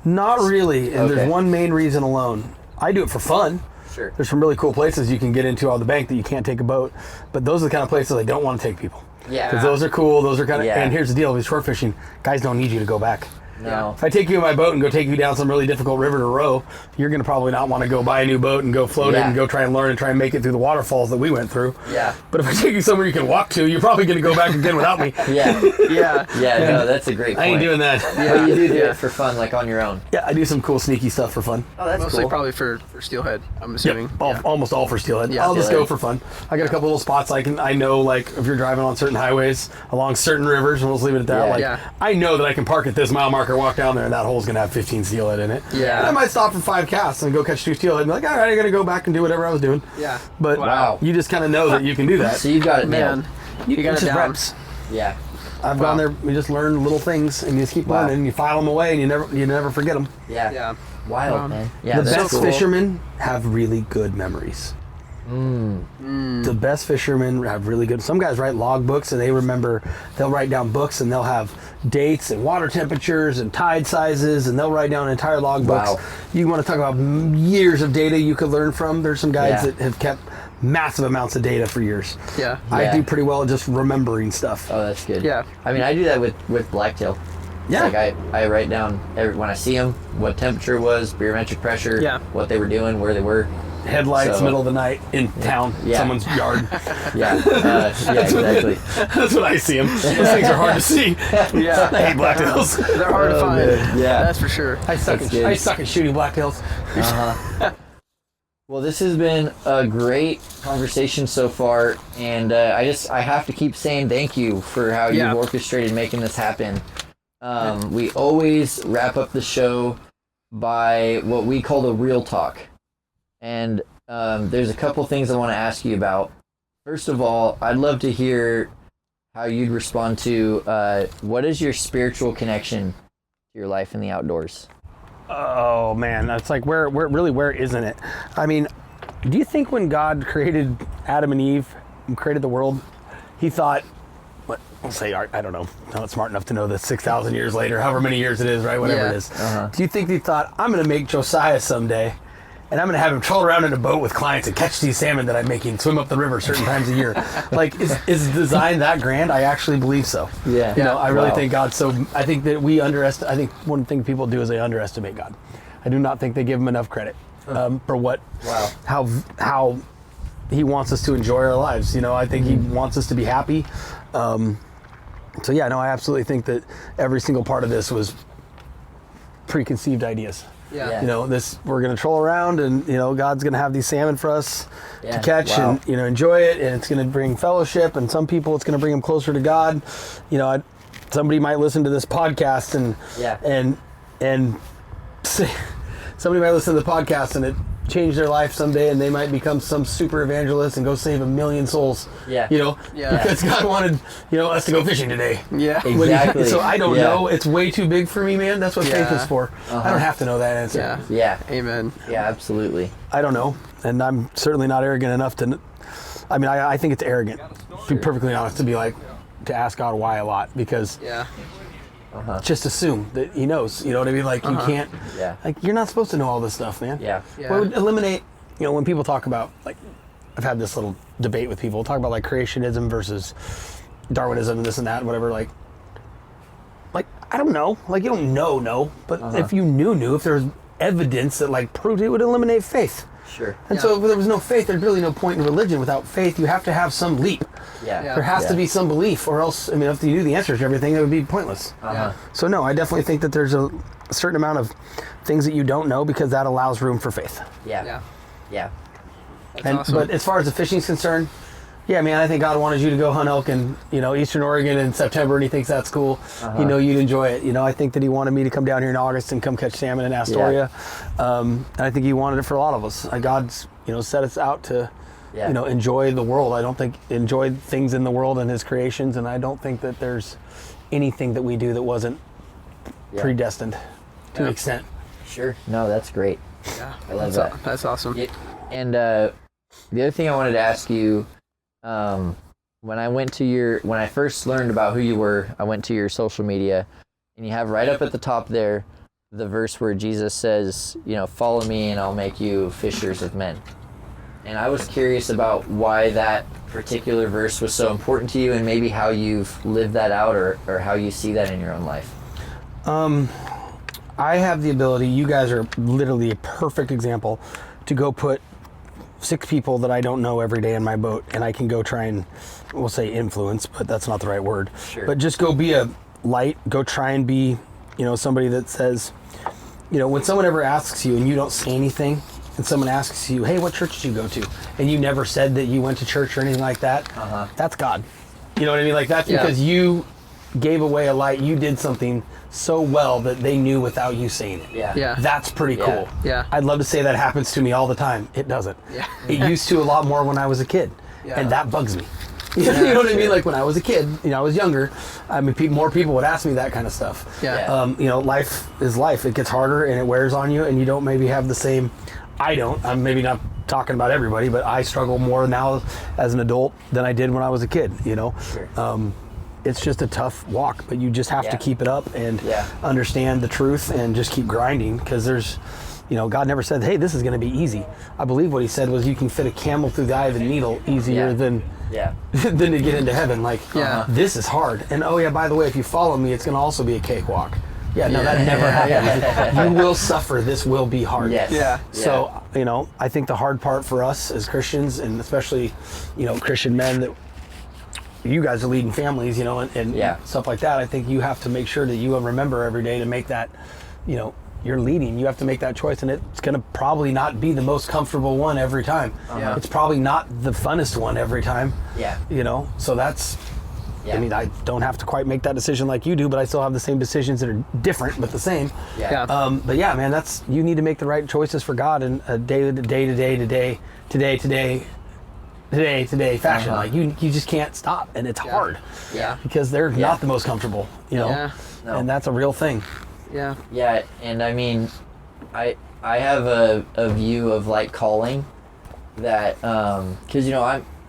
Not really, and Okay. there's one main reason alone. I do it for fun. Sure. There's some really cool places you can get into on the bank that you can't take a boat, but those are the kind of places I don't want to take people. Yeah. Because those are cool, those are kind of, Yeah. and here's the deal with shore fishing, guys don't need you to go back. No. If I take you in my boat and go take you down some really difficult river to row, you're going to probably not want to go buy a new boat and go float it and go try and learn and try and make it through the waterfalls that we went through. Yeah. But if I take you somewhere you can walk to, you're probably going to go back again without me. Yeah. Yeah. Yeah. No, that's a great point. I ain't doing that. But you do it for fun, like on your own. Yeah, I do some cool sneaky stuff for fun. Oh, that's Mostly cool. probably for steelhead, I'm assuming. Almost all for steelhead. Yeah, I'll just go steelhead. for fun. I got a couple little spots I know, like if you're driving on certain highways along certain rivers, and we'll just leave it at that. Yeah. I know that I can park at this mile marker, walk down there, and that hole's gonna have 15 steelhead in it. Yeah. And I might stop for 5 casts and go catch 2 steelhead and be like, all right, I gotta go back and do whatever I was doing. Yeah. But Wow. you just kind of know that you can do that. So you got it nailed. Man, you got It's it just down. reps. Yeah. I've gone there. We just learn little things, and you just keep learning. And you file them away, and you never forget them. Yeah. Yeah. Wild, man. Yeah. The that's best cool. fishermen have really good memories. The best fishermen have really good. Some guys write log books, and they'll write down books, and they'll have dates and water temperatures and tide sizes, and they'll write down entire log books. Wow. You want to talk about years of data you could learn from. There's some guys Yeah. that have kept massive amounts of data for years. Yeah. I Yeah. do pretty well at just remembering stuff. Oh, that's good. Yeah. I mean, I do that with blacktail. Yeah. Like I write down when I see them what temperature was, barometric pressure, what they were doing, where they were. Headlights, So- middle of the night in town, Yeah. someone's yard. Yeah. Yeah. Exactly. That's what I see them. Those things are hard to see. Yeah. I hate blacktails. They're hard to find. man. Yeah. That's for sure. I suck That's good. at shooting blacktails. Uh-huh. Well, this has been a great conversation so far, and I have to keep saying thank you for how you've orchestrated making this happen. We always wrap up the show by what we call the real talk, and there's a couple things I want to ask you about. First of all, I'd love to hear how you'd respond to what is your spiritual connection to your life in the outdoors? Oh man, that's like where isn't it? I mean, do you think when God created Adam and Eve and created the world, he thought, I'll say, I don't know, I'm not smart enough to know this 6,000 years later, however many years it is, right? Whatever it is. Do you think he thought, I'm going to make Josiah someday, and I'm going to have him troll around in a boat with clients and catch these salmon that I'm making, swim up the river certain times a year? Like, is design that grand? I actually believe so. Yeah. You know, I really think God. So I think that I think one thing people do is they underestimate God. I do not think they give him enough credit for how he wants us to enjoy our lives. You know, I think he wants us to be happy. So yeah, no, I absolutely think that every single part of this was preconceived ideas. Yeah. You know, we're going to troll around, and you know, God's going to have these salmon for us to catch and, you know, enjoy it, and it's going to bring fellowship, and some people it's going to bring them closer to God. You know, somebody might listen to this podcast and say, somebody might listen to the podcast and it changed their life someday, and they might become some super evangelist and go save 1 million souls. Yeah. You know, because God wanted, you know, us to go fishing today. Yeah. Exactly. So I don't know. It's way too big for me, man. That's what faith is for. I don't have to know that answer. Yeah. Amen. Yeah, absolutely. I don't know. And I'm certainly not arrogant enough to, I mean, I think it's arrogant, to be perfectly honest, to ask God why a lot, because just assume that he knows, you know what I mean? Like, you can't, like, you're not supposed to know all this stuff, man. What would eliminate, you know, when people talk about, like, I've had this little debate with people, talk about, like, creationism versus Darwinism and this and that and whatever, like, I don't know. Like, you don't know, but if you knew, if there's evidence that, like, proved it, would eliminate faith. Sure. And so if there was no faith, there's really no point in religion. Without faith, you have to have some leap. There has to be some belief, or else, I mean, if you knew the answers to everything, it would be pointless. So no, I definitely think that there's a certain amount of things that you don't know, because that allows room for faith. Yeah. That's awesome. But as far as the fishing's concerned, yeah, man, I think God wanted you to go hunt elk in, you know, Eastern Oregon in September, and he thinks that's cool. You know, you'd enjoy it. You know, I think that he wanted me to come down here in August and come catch salmon in Astoria. And I think he wanted it for a lot of us. God's, you know, set us out to, you know, enjoy the world. I don't think enjoy things in the world and his creations, and I don't think that there's anything that we do that wasn't predestined to an extent. Sure. No, that's great. Yeah. I love that. That's awesome. And the other thing I wanted to ask you, when I first learned about who you were, I went to your social media, and you have right up at the top there the verse where Jesus says, you know, follow me and I'll make you fishers of men. And I was curious about why that particular verse was so important to you, and maybe how you've lived that out, or how you see that in your own life. I have the ability, you guys are literally a perfect example, to go put 6 people that I don't know every day in my boat, and I can go try and, we'll say influence, but that's not the right word. Sure. But just go be a light, go try and be, you know, somebody that says, you know, when someone ever asks you and you don't say anything, and someone asks you, hey, what church did you go to? And you never said that you went to church or anything like that, that's God. You know what I mean? Like, that's because you gave away a light, you did something so well that they knew without you saying it. Yeah. That's pretty cool. Yeah. I'd love to say that happens to me all the time. It doesn't. Yeah. It used to a lot more when I was a kid. And that bugs me. You know what I mean? Like, when I was a kid, you know, I was younger, I mean, more people would ask me that kind of stuff. You know, life is life. It gets harder and it wears on you, and you don't maybe have the same, I'm maybe not talking about everybody, but I struggle more now as an adult than I did when I was a kid, you know? It's just a tough walk, but you just have to keep it up and understand the truth and just keep grinding, because there's, you know, God never said, hey, this is going to be easy. I believe what he said was you can fit a camel through the eye of a needle easier than than to get into heaven. Like, this is hard. And oh yeah, by the way, if you follow me, it's going to also be a cakewalk. That never happens. You will suffer. This will be hard. So, you know, I think the hard part for us as Christians, and especially, you know, Christian men, that you guys are leading families, you know, and stuff like that. I think you have to make sure that you remember every day to make that, you know, you're leading. You have to make that choice, and it's going to probably not be the most comfortable one every time. It's probably not the funnest one every time. Yeah. You know, so that's, Yeah. I mean, I don't have to quite make that decision like you do, but I still have the same decisions that are different, but the same. Yeah. But yeah, man, you need to make the right choices for God in a day today fashion. Like you just can't stop, and it's hard. Yeah. Because they're not the most comfortable, you know? Yeah. No. And that's a real thing. Yeah. Yeah, and I mean, I have a view of like calling that, because, you know,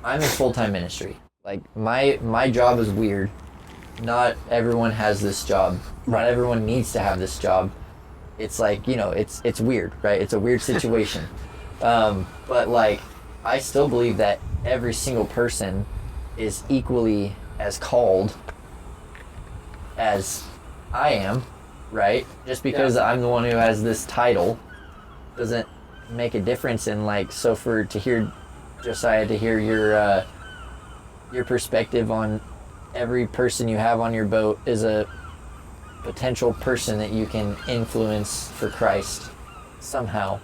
I'm in full-time ministry. Like my job is weird. Not everyone has this job. Not everyone needs to have this job. It's like, you know, it's weird, right? It's a weird situation. But like, I still believe that every single person is equally as called as I am, right? Just because I'm the one who has this title doesn't make a difference in, like, so to hear Josiah, to hear your perspective on every person you have on your boat is a potential person that you can influence for Christ somehow,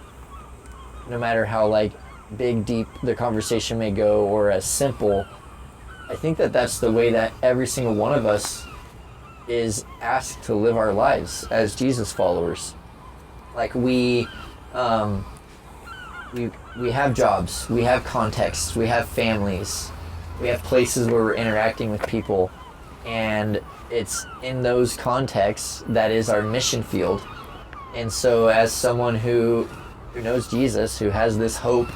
no matter how like big, deep the conversation may go or as simple. I think that that's the way that every single one of us is asked to live our lives as Jesus followers. Like we have jobs, we have contexts, we have families, we have places where we're interacting with people, and it's in those contexts that is our mission field. And so as someone who knows Jesus, who has this hope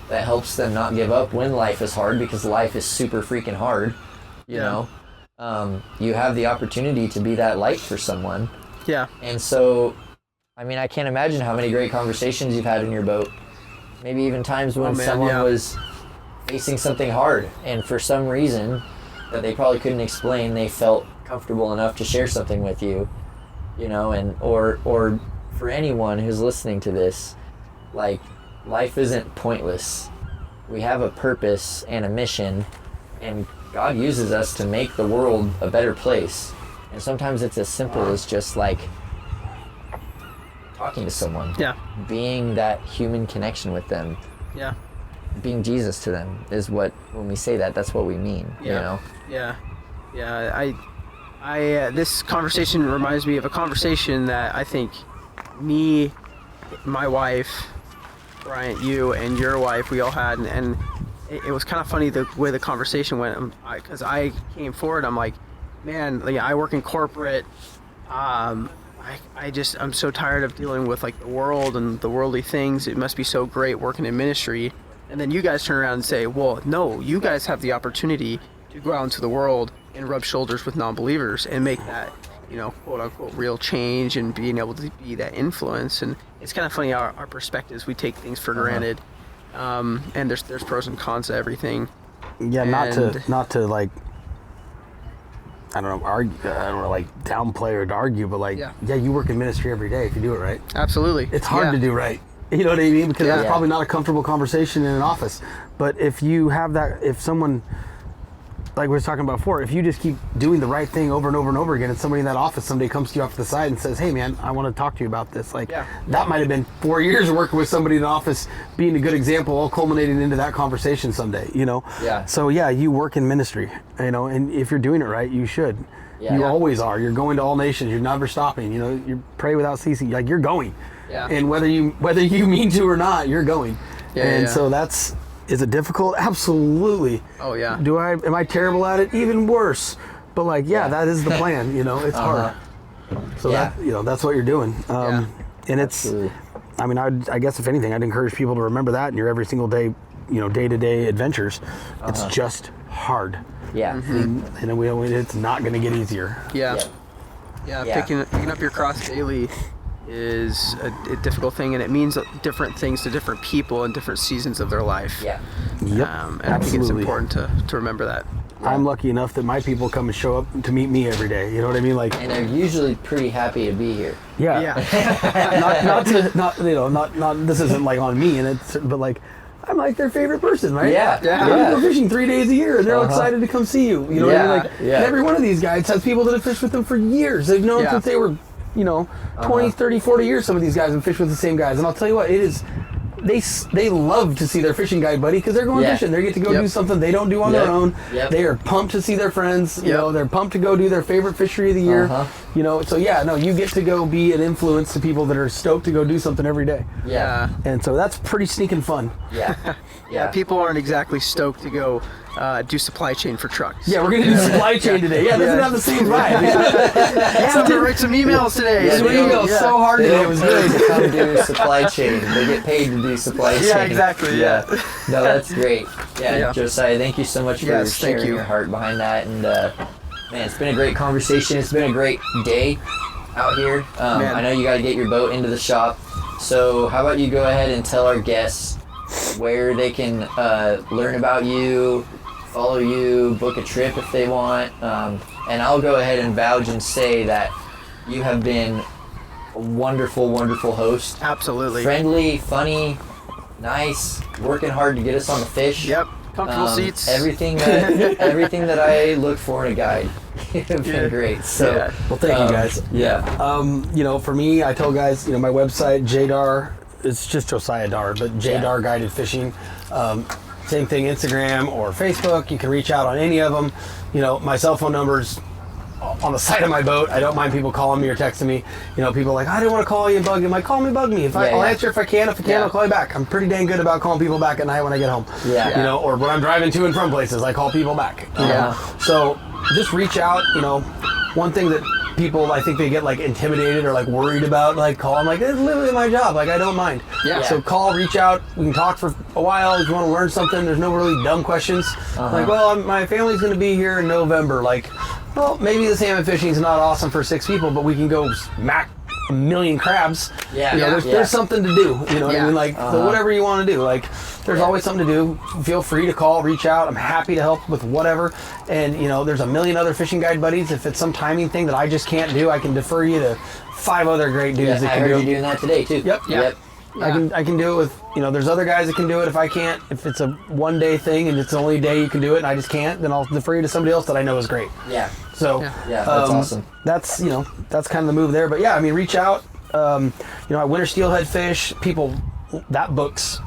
that helps them not give up when life is hard, because life is super freaking hard, you know, you have the opportunity to be that light for someone. Yeah. And so, I mean, I can't imagine how many great conversations you've had in your boat. Maybe even times when someone was facing something hard, and for some reason that they probably couldn't explain, they felt comfortable enough to share something with you, you know, and or for anyone who's listening to this, like, life isn't pointless. We have a purpose and a mission, and God uses us to make the world a better place. And sometimes it's as simple as just like talking to someone. Yeah. Being that human connection with them. Yeah. Being Jesus to them is what, when we say that, that's what we mean, you know? Yeah. Yeah. I this conversation reminds me of a conversation that I think me, my wife, Bryant, you, and your wife, we all had, and it was kind of funny the way the conversation went, because I came forward, I'm like, man, like, I work in corporate, I'm so tired of dealing with like the world and the worldly things. It must be so great working in ministry. And then you guys turn around and say, well, no, you guys have the opportunity to go out into the world and rub shoulders with non-believers and make that, you know, quote unquote real change, and being able to be that influence. And it's kind of funny, our perspectives, we take things for granted. And there's pros and cons to everything. Yeah, not to like, I don't know, like downplay or to argue, but like, yeah, you work in ministry every day if you do it right. Absolutely. It's hard to do right. You know what I mean? Because that's probably not a comfortable conversation in an office. But if you have that, if someone, like we were talking about before, if you just keep doing the right thing over and over and over again, and somebody in that office someday comes to you off to the side and says, hey man, I want to talk to you about this. Like, that might have been 4 years of working with somebody in the office, being a good example, all culminating into that conversation someday, you know? Yeah. So yeah, you work in ministry, you know, and if you're doing it right, you should. Yeah. You always are. You're going to all nations. You're never stopping. You know, you pray without ceasing. Like, you're going. Yeah. And whether you mean to or not, you're going. Yeah. And so is it difficult? Absolutely. Oh yeah. Am I terrible at it? Even worse. But like, that is the plan. You know, it's hard. So that's what you're doing. And it's, I mean, I guess if anything, I'd encourage people to remember that in your every single day, you know, day-to-day adventures. It's just hard. Yeah. Mm-hmm. And it's not going to get easier. Yeah. Picking up your cross daily is a difficult thing, and it means different things to different people in different seasons of their life. Yeah. Yep. And I think it's important to remember that. I'm lucky enough that my people come and show up to meet me every day. You know what I mean? Like, and they're usually pretty happy to be here. Yeah. not this isn't like on me, but like, I'm like their favorite person, right? Yeah. Go fishing 3 days a year, and they're all excited to come see you. You know what I mean? Like, and every one of these guys has people that have fished with them for years. They've known since they were 20, 30, 40 years, some of these guys have fished with the same guys. And I'll tell you what, it is, they love to see their fishing guide buddy because they're going fishing. They get to go do something they don't do on their own. They are pumped to see their friends. You know, they're pumped to go do their favorite fishery of the year. So you get to go be an influence to people that are stoked to go do something every day. And so that's pretty sneaking fun. Yeah, people aren't exactly stoked to go do supply chain for trucks. Yeah, we're going to do supply chain today. Yeah, doesn't have the same vibe. I'm going to write some emails today. Some emails so hard today. It was good to come do supply chain. They get paid to do supply chain. Yeah, exactly. Yeah. No, that's great. Josiah, thank you so much for sharing your heart behind that. And man, it's been a great conversation. It's been a great day out here. I know you got to get your boat into the shop. So how about you go ahead and tell our guests where they can learn about you, follow you, book a trip if they want. And I'll go ahead and vouch and say that you have been a wonderful, wonderful host. Absolutely. Friendly, funny, nice, working hard to get us on the fish. Yep. Comfortable seats. Everything that I look for in a guide. It's been great. So, well, thank you guys. For me, I tell guys, my website, JDarr, it's just Josiah Darr, but JDarr Guided Fishing. Same thing, Instagram or Facebook. You can reach out on any of them. My cell phone number's on the side of my boat. I don't mind people calling me or texting me. People are like, I didn't want to call you and bug you. I'm like, call me, bug me. I'll answer if I can. If I can, I'll call you back. I'm pretty dang good about calling people back at night when I get home. Or when I'm driving to and from places, I call people back. So just reach out. One thing that people, I think they get like intimidated or like worried about, like call. I'm like, it's literally my job. Like, I don't mind. So call, reach out. We can talk for a while if you want to learn something. There's no really dumb questions. Like, well, my family's going to be here in November. Like, well, maybe the salmon fishing is not awesome for 6 people, but we can go smack a million crabs. There's something to do. You know what I mean? Like, so whatever you want to do. Like, there's always something to do. Feel free to call, reach out. I'm happy to help with whatever. And, there's a million other fishing guide buddies. If it's some timing thing that I just can't do, I can defer you to 5 other great dudes that I can do it. heard you doing that today, too. Yep. I can do it with, there's other guys that can do it. If I can't, if it's a one-day thing and it's the only day you can do it and I just can't, then I'll defer you to somebody else that I know is great. So, that's awesome. That's, that's kind of the move there. But yeah, I mean, reach out. I winter steelhead fish. People, that book's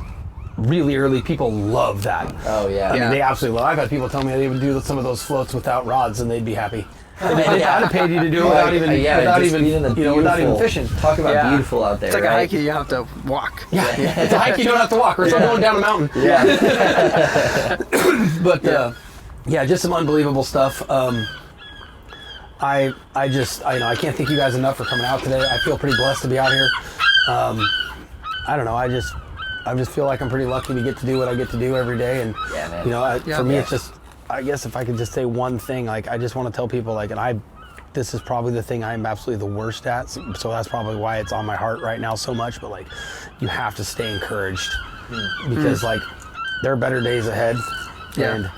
really early. People love that. Oh, yeah. I mean, they absolutely love it. I've had people tell me they would do some of those floats without rods and they'd be happy. I'd have paid you to do it without even fishing. Talk about beautiful out there. It's like a hike you have to walk. It's a hike you don't have to walk. Or it's like going down a mountain. But just some unbelievable stuff. I can't thank you guys enough for coming out today. I feel pretty blessed to be out here. I don't know. I just feel like I'm pretty lucky to get to do what I get to do every day. And for me, it's just. I guess if I could just say one thing, like I just want to tell people, like, this is probably the thing I'm absolutely the worst at, so that's probably why it's on my heart right now so much. But like, you have to stay encouraged because like there are better days ahead, and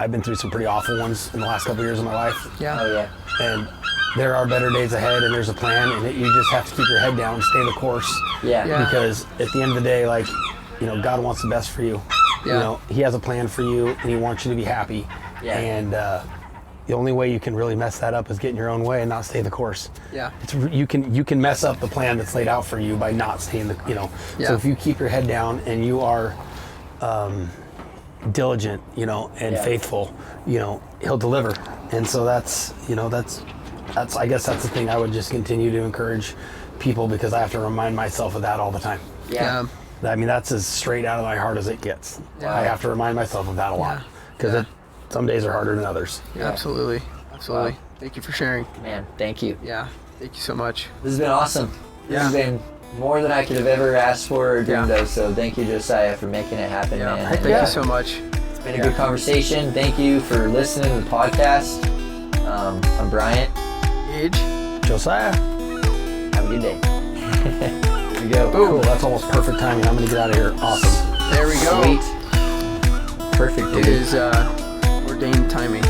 I've been through some pretty awful ones in the last couple of years of my life. And there are better days ahead, and there's a plan, and you just have to keep your head down and stay the course. Because at the end of the day, like, God wants the best for you. He has a plan for you and he wants you to be happy. And the only way you can really mess that up is getting your own way and not stay the course. You can mess up the plan that's laid out for you by not staying So if you keep your head down and you are diligent, and faithful, he'll deliver. And so that's I guess that's the thing I would just continue to encourage people, because I have to remind myself of that all the time. I mean, that's as straight out of my heart as it gets. I have to remind myself of that a lot, because some days are harder than others. Absolutely. Wow. Thank you for sharing. Man, thank you. Thank you so much. This has been awesome. This has been more than I could have ever asked for or dreamed of, so thank you, Josiah, for making it happen, man. Thank you so much. It's been a good conversation. Thank you for listening to the podcast. I'm Bryant. Age. Josiah. Have a good day. There we go. Cool. That's almost perfect timing. I'm going to get out of here. Awesome. There we go. Sweet. Perfect, dude. It is ordained timing.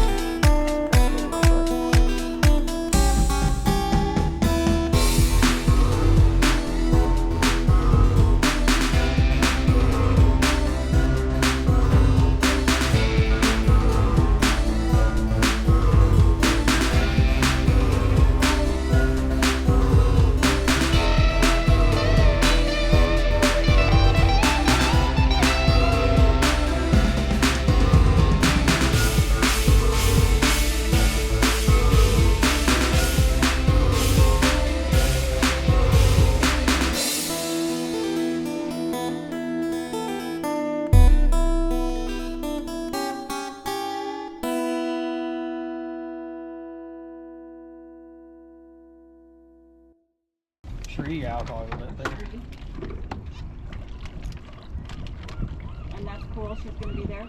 S3E alcohol in it there. And that's cool, she's going to be there?